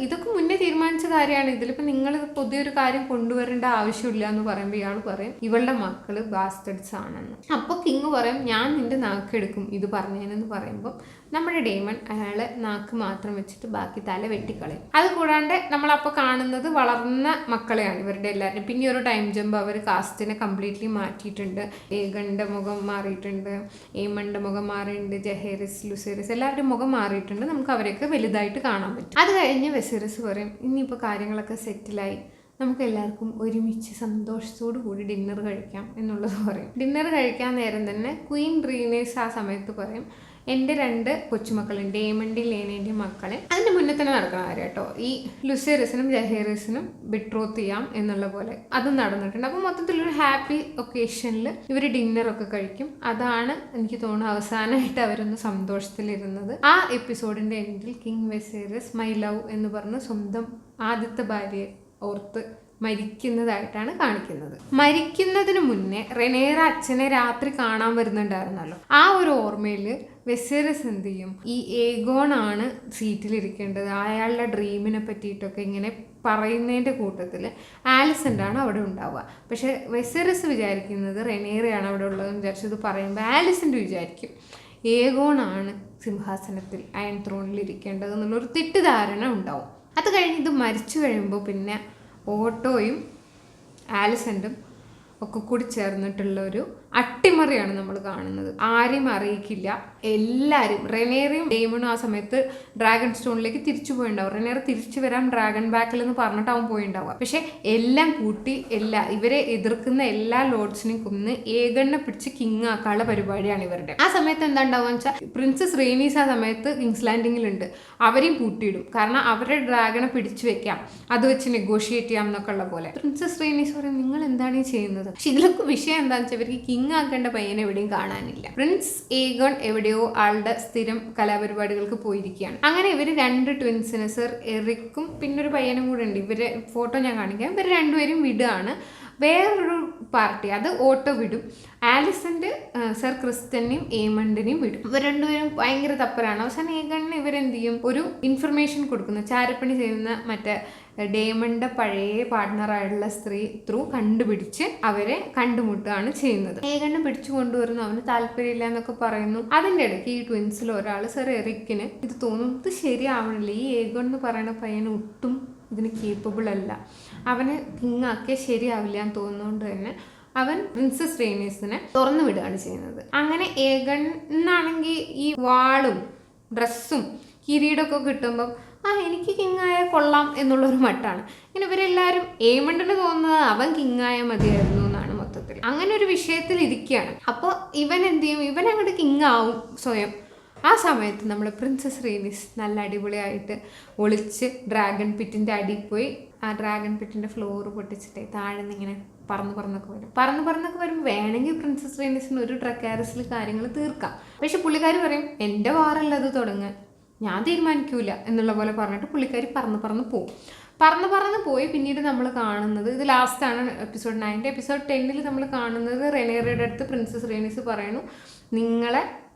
ഇതൊക്കെ മുന്നേ തീരുമാനിച്ച കാര്യമാണ്, ഇതിലിപ്പോൾ നിങ്ങൾ പുതിയൊരു കാര്യം കൊണ്ടുവരേണ്ട ആവശ്യമില്ല എന്ന് പറയുമ്പോൾ ഇയാൾ പറയും ഇവളുടെ മക്കള് ബാസ്റ്റഡ്സ് ആണെന്ന്. അപ്പോൾ കിങ് പറയും ഞാൻ നിന്റെ നാക്കെടുക്കും ഇത് പറഞ്ഞേനെന്ന് പറയുമ്പോൾ നമ്മുടെ ഡേമൺ അയാളെ നാക്ക് മാത്രം വെച്ചിട്ട് ബാക്കി തല വെട്ടിക്കളയും. അത് കൂടാണ്ട് നമ്മളപ്പോൾ കാണുന്നത് വളർന്ന മക്കളെയാണ് ഇവരുടെ എല്ലാവരും. പിന്നെ ഒരു ടൈം ജമ്പ് അവർ കാസ്റ്റിനെ കംപ്ലീറ്റ്ലി മാറ്റിയിട്ടുണ്ട്. ഏഗന്റെ മുഖം മാറിയിട്ടുണ്ട്, ഏമന്റെ മുഖം മാറിയിട്ടുണ്ട്, ജഹേറിസ്, ലുസേറിസ് എല്ലാവരുടെയും മുഖം മാറിയിട്ടുണ്ട്. നമുക്ക് അവരെയൊക്കെ വലുതായിട്ട് കാണാൻ പറ്റും. അത് കഴിഞ്ഞ് വെസേറിസ് പറയും ഇനിയിപ്പോൾ കാര്യങ്ങളൊക്കെ സെറ്റിലായി, നമുക്ക് എല്ലാവർക്കും ഒരുമിച്ച് സന്തോഷത്തോടു കൂടി ഡിന്നർ കഴിക്കാം എന്നുള്ളത് പറയും. ഡിന്നർ കഴിക്കാൻ നേരം തന്നെ ക്വീൻ റീനേഴ്സ് ആ സമയത്ത് പറയും എൻ്റെ 2 കൊച്ചുമക്കളുണ്ട്, ഡേമൻ്റെയും ലേനേൻ്റെയും മക്കളെ. അതിൻ്റെ മുന്നേ തന്നെ നടക്കണ കാര്യം കേട്ടോ, ഈ ലുസേറിസിനും ജഹേറിസിനും ബിട്രോത്ത് ചെയ്യാം എന്നുള്ള പോലെ അതും നടന്നിട്ടുണ്ട്. അപ്പോൾ മൊത്തത്തിലൊരു ഹാപ്പി ഒക്കേഷനിൽ ഇവർ ഡിന്നറൊക്കെ കഴിക്കും. അതാണ് എനിക്ക് തോന്നുന്നു അവസാനമായിട്ട് അവരൊന്ന് സന്തോഷത്തിലിരുന്നത്. ആ എപ്പിസോഡിൻ്റെ എൻഡിൽ കിങ് വെസേറിസ് മൈ ലവ് എന്ന് പറഞ്ഞ് സ്വന്തം ആദ്യത്തെ ഭാര്യയെ ഓർത്ത് മരിക്കുന്നതായിട്ടാണ് കാണിക്കുന്നത്. മരിക്കുന്നതിന് മുന്നേ റെനേറ അച്ഛനെ രാത്രി കാണാൻ വരുന്നുണ്ടായിരുന്നല്ലോ. ആ ഒരു ഓർമ്മയിൽ വെസേറിസ് എന്ത് ചെയ്യും, ഈ ഏഗോണാണ് സീറ്റിലിരിക്കേണ്ടത്, അയാളുടെ ഡ്രീമിനെ പറ്റിയിട്ടൊക്കെ ഇങ്ങനെ പറയുന്നതിൻ്റെ കൂട്ടത്തിൽ ആലിസൻ്റാണ് അവിടെ ഉണ്ടാവുക. പക്ഷേ വെസേറിസ് വിചാരിക്കുന്നത് റെനേറയാണ് അവിടെ ഉള്ളതെന്ന് വിചാരിച്ചത് പറയുമ്പോൾ ആലിസൻ്റ് വിചാരിക്കും ഏഗോണാണ് സിംഹാസനത്തിൽ അയൺ ത്രോണിൽ ഇരിക്കേണ്ടത് എന്നുള്ളൊരു തെറ്റിദ്ധാരണ ഉണ്ടാവും. അത് കഴിഞ്ഞ് ഇത് മരിച്ചു കഴിയുമ്പോൾ പിന്നെ ഓട്ടോയും ആലിസൻ്റും ഒക്കെ കൂടി ചേർന്നിട്ടുള്ള ഒരു അട്ടിമറിയാണ് നമ്മൾ കാണുന്നത്. ആരെയും അറിയിക്കില്ല, എല്ലാവരും. റെനേറയും ഡേമണും ആ സമയത്ത് ഡ്രാഗൺ സ്റ്റോണിലേക്ക് തിരിച്ചു പോയിണ്ടാവും. റെനേറ തിരിച്ചു വരാം ഡ്രാഗൺ ബാക്കിൽ എന്ന് പറഞ്ഞിട്ടാവും പോയിണ്ടാവുക. പക്ഷെ എല്ലാം കൂട്ടി ഇവരെ എതിർക്കുന്ന എല്ലാ ലോർഡ്സിനെയും കൊന്ന് ഏഗണ്ണെ പിടിച്ച് കിങ് ആക്കാനുള്ള പരിപാടിയാണ് ഇവരുടെ. ആ സമയത്ത് എന്താ ഉണ്ടാവുക വെച്ചാൽ പ്രിൻസസ് റീനീസ് ആ സമയത്ത് കിങ്സ് ലാൻഡിങ്ങിലുണ്ട്. അവരെയും കൂട്ടിയിടും. കാരണം അവരുടെ ഡ്രാഗണെ പിടിച്ചു വെക്കാം, അത് വെച്ച് നെഗോഷിയേറ്റ് ചെയ്യാം എന്നൊക്കെ ഉള്ള പോലെ. പ്രിൻസസ് റീനീസ് പറയും നിങ്ങൾ എന്താണ് ഈ ചെയ്യുന്നത്? പക്ഷെ ഇതിലൊക്കെ വിഷയം എന്താണെന്ന് വെച്ചാൽ ഇവർക്ക് കിങ് ആക്കേണ്ട പയ്യനെ എവിടെയും കാണാനില്ല. പ്രിൻസ് ഏഗൺ എവിടെയോ ആളുടെ സ്ഥിരം കലാപരിപാടികൾക്ക് പോയിരിക്കുകയാണ്. അങ്ങനെ ഇവർ 2 ട്വിൻസിന്, സർ എറിക്കും പിന്നെ ഒരു പയ്യനും കൂടെ ഉണ്ട്. ഇവരെ ഫോട്ടോ ഞാൻ കാണിക്കാം. ഇവർ 2 പേരും വിടുകയാണ്. വേറൊരു പാർട്ടി അത് ഓട്ടോ വിടും. ആലിസന്റെ സർ ക്രിസ്റ്റനെയും ഏമണ്ടിനെയും വിടും. ഇവർ രണ്ടുപേരും ഭയങ്കര തപ്പലാണ്. അവസാനം ഏഗണിന് ഇവരെന്ത് ചെയ്യും, ഒരു ഇൻഫർമേഷൻ കൊടുക്കുന്നു. ചാരപ്പണി ചെയ്യുന്ന മറ്റേ ഡേമണ്ടിന്റെ പഴയ പാർട്ട്ണറായിട്ടുള്ള സ്ത്രീ ത്രൂ കണ്ടുപിടിച്ച് അവരെ കണ്ടുമുട്ടുകയാണ് ചെയ്യുന്നത്. ഏഗണിനെ പിടിച്ചു കൊണ്ടുവരുന്നു, അവന് താല്പര്യമില്ല എന്നൊക്കെ പറയുന്നു. അതിന്റെ ഇടയ്ക്ക് ഈ ട്വിൻസിൽ ഒരാൾ സർ എറിക്കിന് ഇത് തോന്നും, ഇത് ശരിയാവണില്ല, ഈ ഏഗൺ എന്ന് പറയുന്ന പയ്യന് ഒട്ടും ഇതിന് കേപ്പബിൾ അല്ല, അവന് കിങ്ങാക്കിയാൽ ശരിയാവില്ല എന്ന് തോന്നുന്നതുകൊണ്ട് തന്നെ അവൻ പ്രിൻസസ് റെയ്നീസിനെ തുറന്നു വിടുകയാണ് ചെയ്യുന്നത്. അങ്ങനെ ഏഗണ്ണാണെങ്കിൽ ഈ വാളും ഡ്രസ്സും കിരീടമൊക്കെ കിട്ടുമ്പം എനിക്ക് കിങ്ങായ കൊള്ളാം എന്നുള്ളൊരു മട്ടാണ്. ഇങ്ങനെ ഇവരെല്ലാവരും ഏമണ്ടിന് തോന്നുന്നത് അവൻ കിങ്ങായ മതിയായിരുന്നു എന്നാണ് മൊത്തത്തിൽ. അങ്ങനെ ഒരു വിഷയത്തിൽ ഇരിക്കുകയാണ്. അപ്പോൾ ഇവൻ എന്ത് ചെയ്യും, ഇവൻ അങ്ങോട്ട് കിങ്ങാവും സ്വയം. ആ സമയത്ത് നമ്മൾ പ്രിൻസസ് റെയ്നീസ് നല്ല അടിപൊളിയായിട്ട് ഒളിച്ച് ഡ്രാഗൺ പിറ്റിൻ്റെ അടിയിൽ പോയി ആ ഡ്രാഗൺ പിറ്റിൻ്റെ ഫ്ലോറ് പൊട്ടിച്ചിട്ട് താഴെ നിന്ന് ഇങ്ങനെ പറന്നൊക്കെ വരും. വേണമെങ്കിൽ പ്രിൻസസ് റെയ്നീസിന് ഒരു ഡ്രക്കാരസിൽ കാര്യങ്ങൾ തീർക്കാം. പക്ഷെ പുള്ളിക്കാരി പറയും, എൻ്റെ വാറല്ല അത് തുടങ്ങാൻ, ഞാൻ തീരുമാനിക്കൂല എന്നുള്ള പോലെ പറഞ്ഞിട്ട് പുള്ളിക്കാരി പറന്ന് പോയി. പിന്നീട് നമ്മൾ കാണുന്നത്, ഇത് ലാസ്റ്റാണ് എപ്പിസോഡ് 9. എപ്പിസോഡ് 10 നമ്മൾ കാണുന്നത് റെനേറയുടെ അടുത്ത് പ്രിൻസസ് റെയ്നീസ് പറയുന്നു, നിങ്ങളെ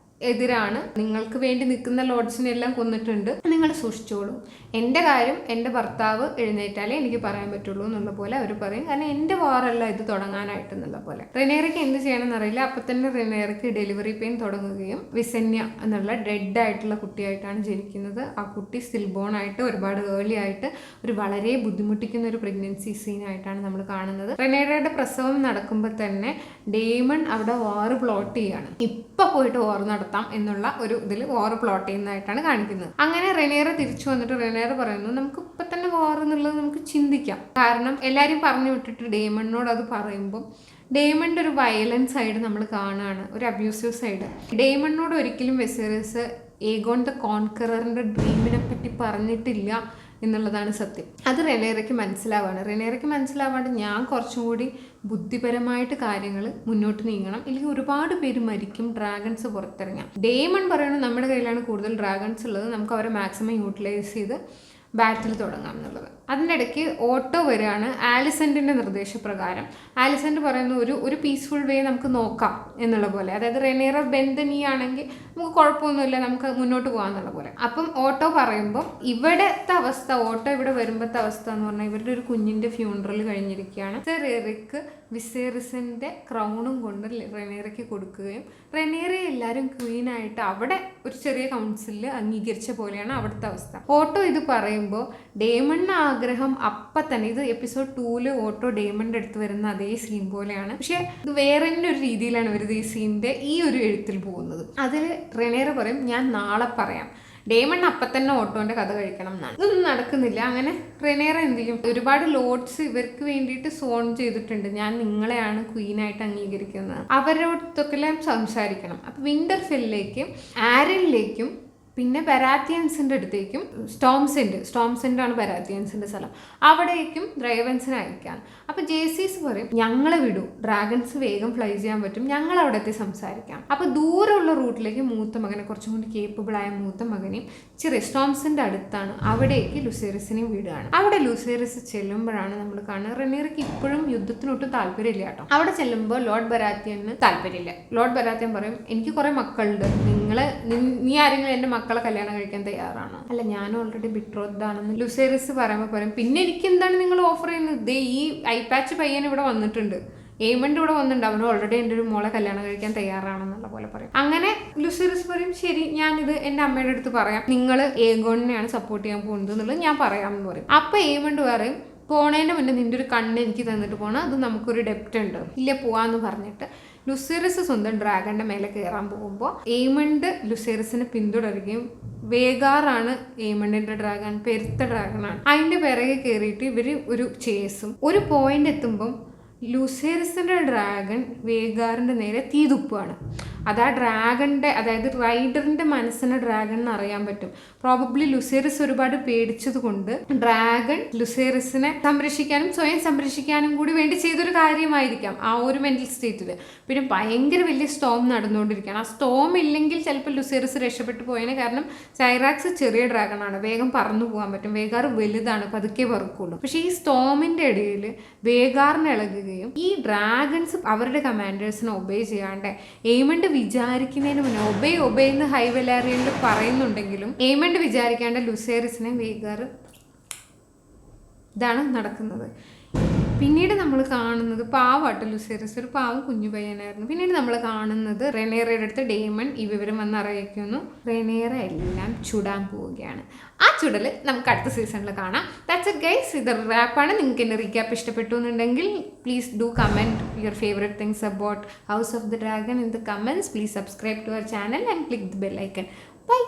എതിരാണ്, നിങ്ങൾക്ക് വേണ്ടി നിൽക്കുന്ന ലോഡ്സിനെല്ലാം കൊന്നിട്ടുണ്ട്, നിങ്ങൾ സൂക്ഷിച്ചോളൂ, എൻ്റെ കാര്യം എൻ്റെ ഭർത്താവ് എഴുന്നേറ്റാലേ എനിക്ക് പറയാൻ പറ്റുള്ളൂ എന്നുള്ള പോലെ അവർ പറയും. കാരണം എൻ്റെ വാറല്ല ഇത് തുടങ്ങാനായിട്ട് എന്നുള്ള പോലെ. റെനേറയ്ക്ക് എന്ത് ചെയ്യണമെന്ന് അറിയില്ല. അപ്പം തന്നെ റെനേറയ്ക്ക് ഡെലിവറി പെയിൻ തുടങ്ങുകയും വിസന്യ എന്നുള്ള ഡെഡ് ആയിട്ടുള്ള കുട്ടിയായിട്ടാണ് ജനിക്കുന്നത്. ആ കുട്ടി സ്റ്റിൽ ബോൺ ആയിട്ട് ഒരുപാട് ഏർലി ആയിട്ട് ഒരു വളരെ ബുദ്ധിമുട്ടിക്കുന്ന ഒരു പ്രഗ്നൻസി സീനായിട്ടാണ് നമ്മൾ കാണുന്നത്. റെനേറയുടെ പ്രസവം നടക്കുമ്പോൾ തന്നെ ഡേമൺ അവിടെ വാറ് പ്ലോട്ട് ചെയ്യാണ്, ഇപ്പം പോയിട്ട് വാറ് നടത്താം എന്നുള്ള ഒരു ഇതിൽ വാറ് പ്ലോട്ട് ചെയ്യുന്നതായിട്ടാണ് കാണിക്കുന്നത്. അങ്ങനെ റെനേറ തിരിച്ചു വന്നിട്ട് റെനേറ പറയുന്നു, നമുക്ക് ഇപ്പം തന്നെ വാർ എന്നുള്ളത് നമുക്ക് ചിന്തിക്കാം. കാരണം എല്ലാവരും പറഞ്ഞു വിട്ടിട്ട് ഡേമണിനോട് അത് പറയുമ്പോൾ ഡേമണിൻ്റെ ഒരു വയലൻസ് സൈഡ് നമ്മൾ കാണുകയാണ്, ഒരു അബ്യൂസീവ് സൈഡ്. ഡേമണിനോട് ഒരിക്കലും വെസേറിയസ് ഏഗോൺ ദ കോൺക്കററിൻ്റെ ഡ്രീമിനെ പറ്റി പറഞ്ഞിട്ടില്ല എന്നുള്ളതാണ് സത്യം. അത് റെനേറയ്ക്ക് മനസ്സിലാവാണ്ട് ഞാൻ കുറച്ചും കൂടി ബുദ്ധിപരമായിട്ട് കാര്യങ്ങൾ മുന്നോട്ട് നീങ്ങണം, ഇല്ലെങ്കിൽ ഒരുപാട് പേര് മരിക്കും, ഡ്രാഗൺസ് പുറത്തിറങ്ങാം. ഡേമൺ പറയുന്നത് നമ്മുടെ കയ്യിലാണ് കൂടുതൽ ഡ്രാഗൺസ് ഉള്ളത്, നമുക്ക് അവരെ മാക്സിമം യൂട്ടിലൈസ് ചെയ്ത് ബാറ്റിൽ തുടങ്ങാം എന്നുള്ളത്. അതിൻ്റെ ഇടയ്ക്ക് ഓട്ടോ വരികയാണ്. ആലിസൻറ്റിൻ്റെ നിർദ്ദേശപ്രകാരം ആലിസൻറ്റ് പറയുന്നു, ഒരു പീസ്ഫുൾ വേ നമുക്ക് നോക്കാം എന്നുള്ള പോലെ. അതായത് റെനേറ ബെന്തനിയാണെങ്കിൽ നമുക്ക് കുഴപ്പമൊന്നുമില്ല, നമുക്ക് മുന്നോട്ട് പോകാം എന്നുള്ള പോലെ. അപ്പം ഓട്ടോ പറയുമ്പോൾ ഇവിടുത്തെ അവസ്ഥ, ഓട്ടോ ഇവിടെ വരുമ്പോഴത്തെ അവസ്ഥ എന്ന് പറഞ്ഞാൽ ഇവരുടെ ഒരു കുഞ്ഞിൻ്റെ ഫ്യൂണറൽ കഴിഞ്ഞിരിക്കുകയാണ്. സർ എറിക്ക് വിസേറിസിൻ്റെ ക്രൗണും കൊണ്ട് റെനേറയ്ക്ക് കൊടുക്കുകയും റെനേറയെ എല്ലാവരും ക്വീനായിട്ട് അവിടെ ഒരു ചെറിയ കൗൺസിലിൽ അംഗീകരിച്ച പോലെയാണ് അവിടുത്തെ അവസ്ഥ. ഓട്ടോ ഇത് പറയുമ്പോൾ ഡേമണിൻ്റെ ആഗ്രഹം അപ്പം തന്നെ, ഇത് എപ്പിസോഡ് 2 ഓട്ടോ ഡേമണിൻ്റെ അടുത്ത് വരുന്ന അതേ സീൻ പോലെയാണ്. പക്ഷെ ഇത് വേറെ ഒരു രീതിയിലാണ് വരുന്നത് ഈ സീനിൻ്റെ ഈ ഒരു എഴുത്തിൽ പോകുന്നത്. അതിൽ റെനേറ പറയും, ഞാൻ നാളെ പറയാം. ഡേമൺ അപ്പം തന്നെ ഓട്ടോൻ്റെ കഥ കഴിക്കണം എന്നാണ്. ഇതൊന്നും നടക്കുന്നില്ല. അങ്ങനെ റെനേറ എന്ത് ചെയ്യും, ഒരുപാട് ലോഡ്സ് ഇവർക്ക് വേണ്ടിയിട്ട് സോൺ ചെയ്തിട്ടുണ്ട്, ഞാൻ നിങ്ങളെയാണ് ക്വീനായിട്ട് അംഗീകരിക്കുന്നത്, അവരോടൊക്കെ സംസാരിക്കണം. അപ്പം വിന്റർഫെല്ലിലേക്കും ആരനിലേക്കും പിന്നെ ബരാത്തിയൻസിൻ്റെ അടുത്തേക്കും സ്റ്റോംസെൻ്റാണ് ബരാത്തിയൻസിൻ്റെ സ്ഥലം, അവിടേക്കും ഡ്രൈവൻസിനെ അയക്കാൻ. അപ്പോൾ ജേസീസ് പറയും, ഞങ്ങളെ വിടൂ, ഡ്രാഗൺസ് വേഗം ഫ്ലൈ ചെയ്യാൻ പറ്റും, ഞങ്ങൾ അവിടെ എത്തി സംസാരിക്കാം. അപ്പോൾ ദൂരമുള്ള റൂട്ടിലേക്ക് മൂത്ത മകനെ, കുറച്ചും കൂടി കേപ്പബിളായ മൂത്ത മകനെയും ചെറിയ സ്റ്റോംസിൻ്റെ അടുത്താണ്, അവിടേക്ക് ലുസേറിസിനെയും വിടുകയാണ്. അവിടെ ലുസേറിസ് ചെല്ലുമ്പോഴാണ് നമ്മൾ കാണുന്നത് റെനേറയ്ക്ക് ഇപ്പോഴും യുദ്ധത്തിനൊട്ടും താല്പര്യമില്ല കേട്ടോ. അവിടെ ചെല്ലുമ്പോൾ ലോർഡ് ബരാത്തിയന് താല്പര്യമില്ല. ലോർഡ് ബരാത്തിയൻ പറയും, എനിക്ക് കുറേ മക്കളുണ്ട്, നീ ആരെങ്കിലും എൻ്റെ മക്കളെ കല്യാണം കഴിക്കാൻ തയ്യാറാണോ? അല്ല, ഞാൻ ഓൾറെഡി ബിട്രോത്ഡ് ആണെന്ന് ലുസേറിസ് പറയുമ്പോൾ പറയും, പിന്നെ എനിക്ക് എന്താണ് നിങ്ങൾ ഓഫർ ചെയ്യുന്നത്? ഈ ഐപാച്ച് പയ്യൻ ഇവിടെ വന്നിട്ടുണ്ട്, ഏമണ്ട് ഇവിടെ വന്നിട്ടുണ്ട്, അവന് ഓൾറെഡി എൻ്റെ ഒരു മോളെ കല്യാണം കഴിക്കാൻ തയ്യാറാണെന്നുള്ള പോലെ പറയും. അങ്ങനെ ലുസേറിസ് പറയും, ശരി, ഞാനിത് എൻ്റെ അമ്മയുടെ അടുത്ത് പറയാം, നിങ്ങൾ ഏഗോണിനെയാണ് സപ്പോർട്ട് ചെയ്യാൻ പോകുന്നത് എന്നുള്ളത് ഞാൻ പറയാമെന്ന് പറയും. അപ്പം ഏമണ്ട് പറയും, പോണേൻ്റെ മുന്നേ നിൻ്റെ ഒരു കണ്ണ് എനിക്ക് തന്നിട്ട് പോകണം, അത് നമുക്കൊരു ഡെപ്റ്റ് ഉണ്ട്, ഇല്ല പോവാന്ന് പറഞ്ഞിട്ട് ലുസേറിസ് സ്വന്തം ഡ്രാഗന്റെ മേലെ കയറാൻ പോകുമ്പോൾ ഏമണ്ട് ലുസേറിസിനെ പിന്തുടരുകയും വേഗാറാണ് ഏമണ്ടിന്റെ ഡ്രാഗൺ, പെരുത്ത ഡ്രാഗണാണ്, അതിൻ്റെ പിറകെ കയറിയിട്ട് ഇവർ ഒരു ചേസും. ഒരു പോയിന്റ് എത്തുമ്പം ലുസേറിസിന്റെ ഡ്രാഗൺ വേഗാറിന്റെ നേരെ തീതുപ്പാണ്. അത് ആ ഡ്രാഗണിൻ്റെ, അതായത് റൈഡറിൻ്റെ മനസ്സിനെ ഡ്രാഗണിന് അറിയാൻ പറ്റും. പ്രോബബ്ലി ലുസേറിയസ് ഒരുപാട് പേടിച്ചത് കൊണ്ട് ഡ്രാഗൺ ലുസേറിയസിനെ സംരക്ഷിക്കാനും സ്വയം സംരക്ഷിക്കാനും കൂടി വേണ്ടി ചെയ്തൊരു കാര്യമായിരിക്കാം ആ ഒരു മെൻ്റൽ സ്റ്റേറ്റിൽ. പിന്നെ ഭയങ്കര വലിയ സ്റ്റോം നടന്നുകൊണ്ടിരിക്കുകയാണ്. ആ സ്റ്റോം ഇല്ലെങ്കിൽ ചിലപ്പോൾ ലുസേറിയസ് രക്ഷപ്പെട്ടു പോയേനെ. കാരണം സൈറാക്സ് ചെറിയ ഡ്രാഗണാണ്, വേഗം പറന്നു പോകാൻ പറ്റും. വേഗാർ വലുതാണ്, പതുക്കെ പറക്കുള്ളൂ. പക്ഷേ ഈ സ്റ്റോമിൻ്റെ ഇടയിൽ വേഗാറിന് ഇളകുകയും ഈ ഡ്രാഗൺസ് അവരുടെ കമാൻഡേഴ്സിനെ ഒബേ ചെയ്യാണ്ട് എയ്മണ്ട് വിചാരിക്കുന്നതിന് മുന്നേ ഒബേ എന്ന് ഹൈ വെലാറിയനിൽ പറയുന്നുണ്ടെങ്കിലും എയ്മണ്ട് വിചാരിക്കാണ്ട് ലുസേറിയസിനെ വേഗാർ, ഇതാണ് നടക്കുന്നത്. പിന്നീട് നമ്മൾ കാണുന്നത് പാവാട്ടോ ലുസേറിയസ്, ഒരു പാവം കുഞ്ഞു പയ്യനായിരുന്നു. പിന്നീട് നമ്മൾ കാണുന്നത് റെനേറയുടെ അടുത്ത് ഡേമൺ ഈ വിവരം വന്ന് അറിയിക്കുന്നു. റെനേറ എല്ലാം ചുടാൻ പോവുകയാണ്. ആ ചുടൽ നമുക്ക് അടുത്ത സീസണിൽ കാണാം. That's it guys. ഇത് റാപ്പാണ്. നിങ്ങൾക്ക് എൻ്റെ റീക്യാപ്പ് ഇഷ്ടപ്പെട്ടു എന്നുണ്ടെങ്കിൽ please do comment your favourite things about house of the dragon in the comments. Please subscribe to our channel and click the bell icon. By.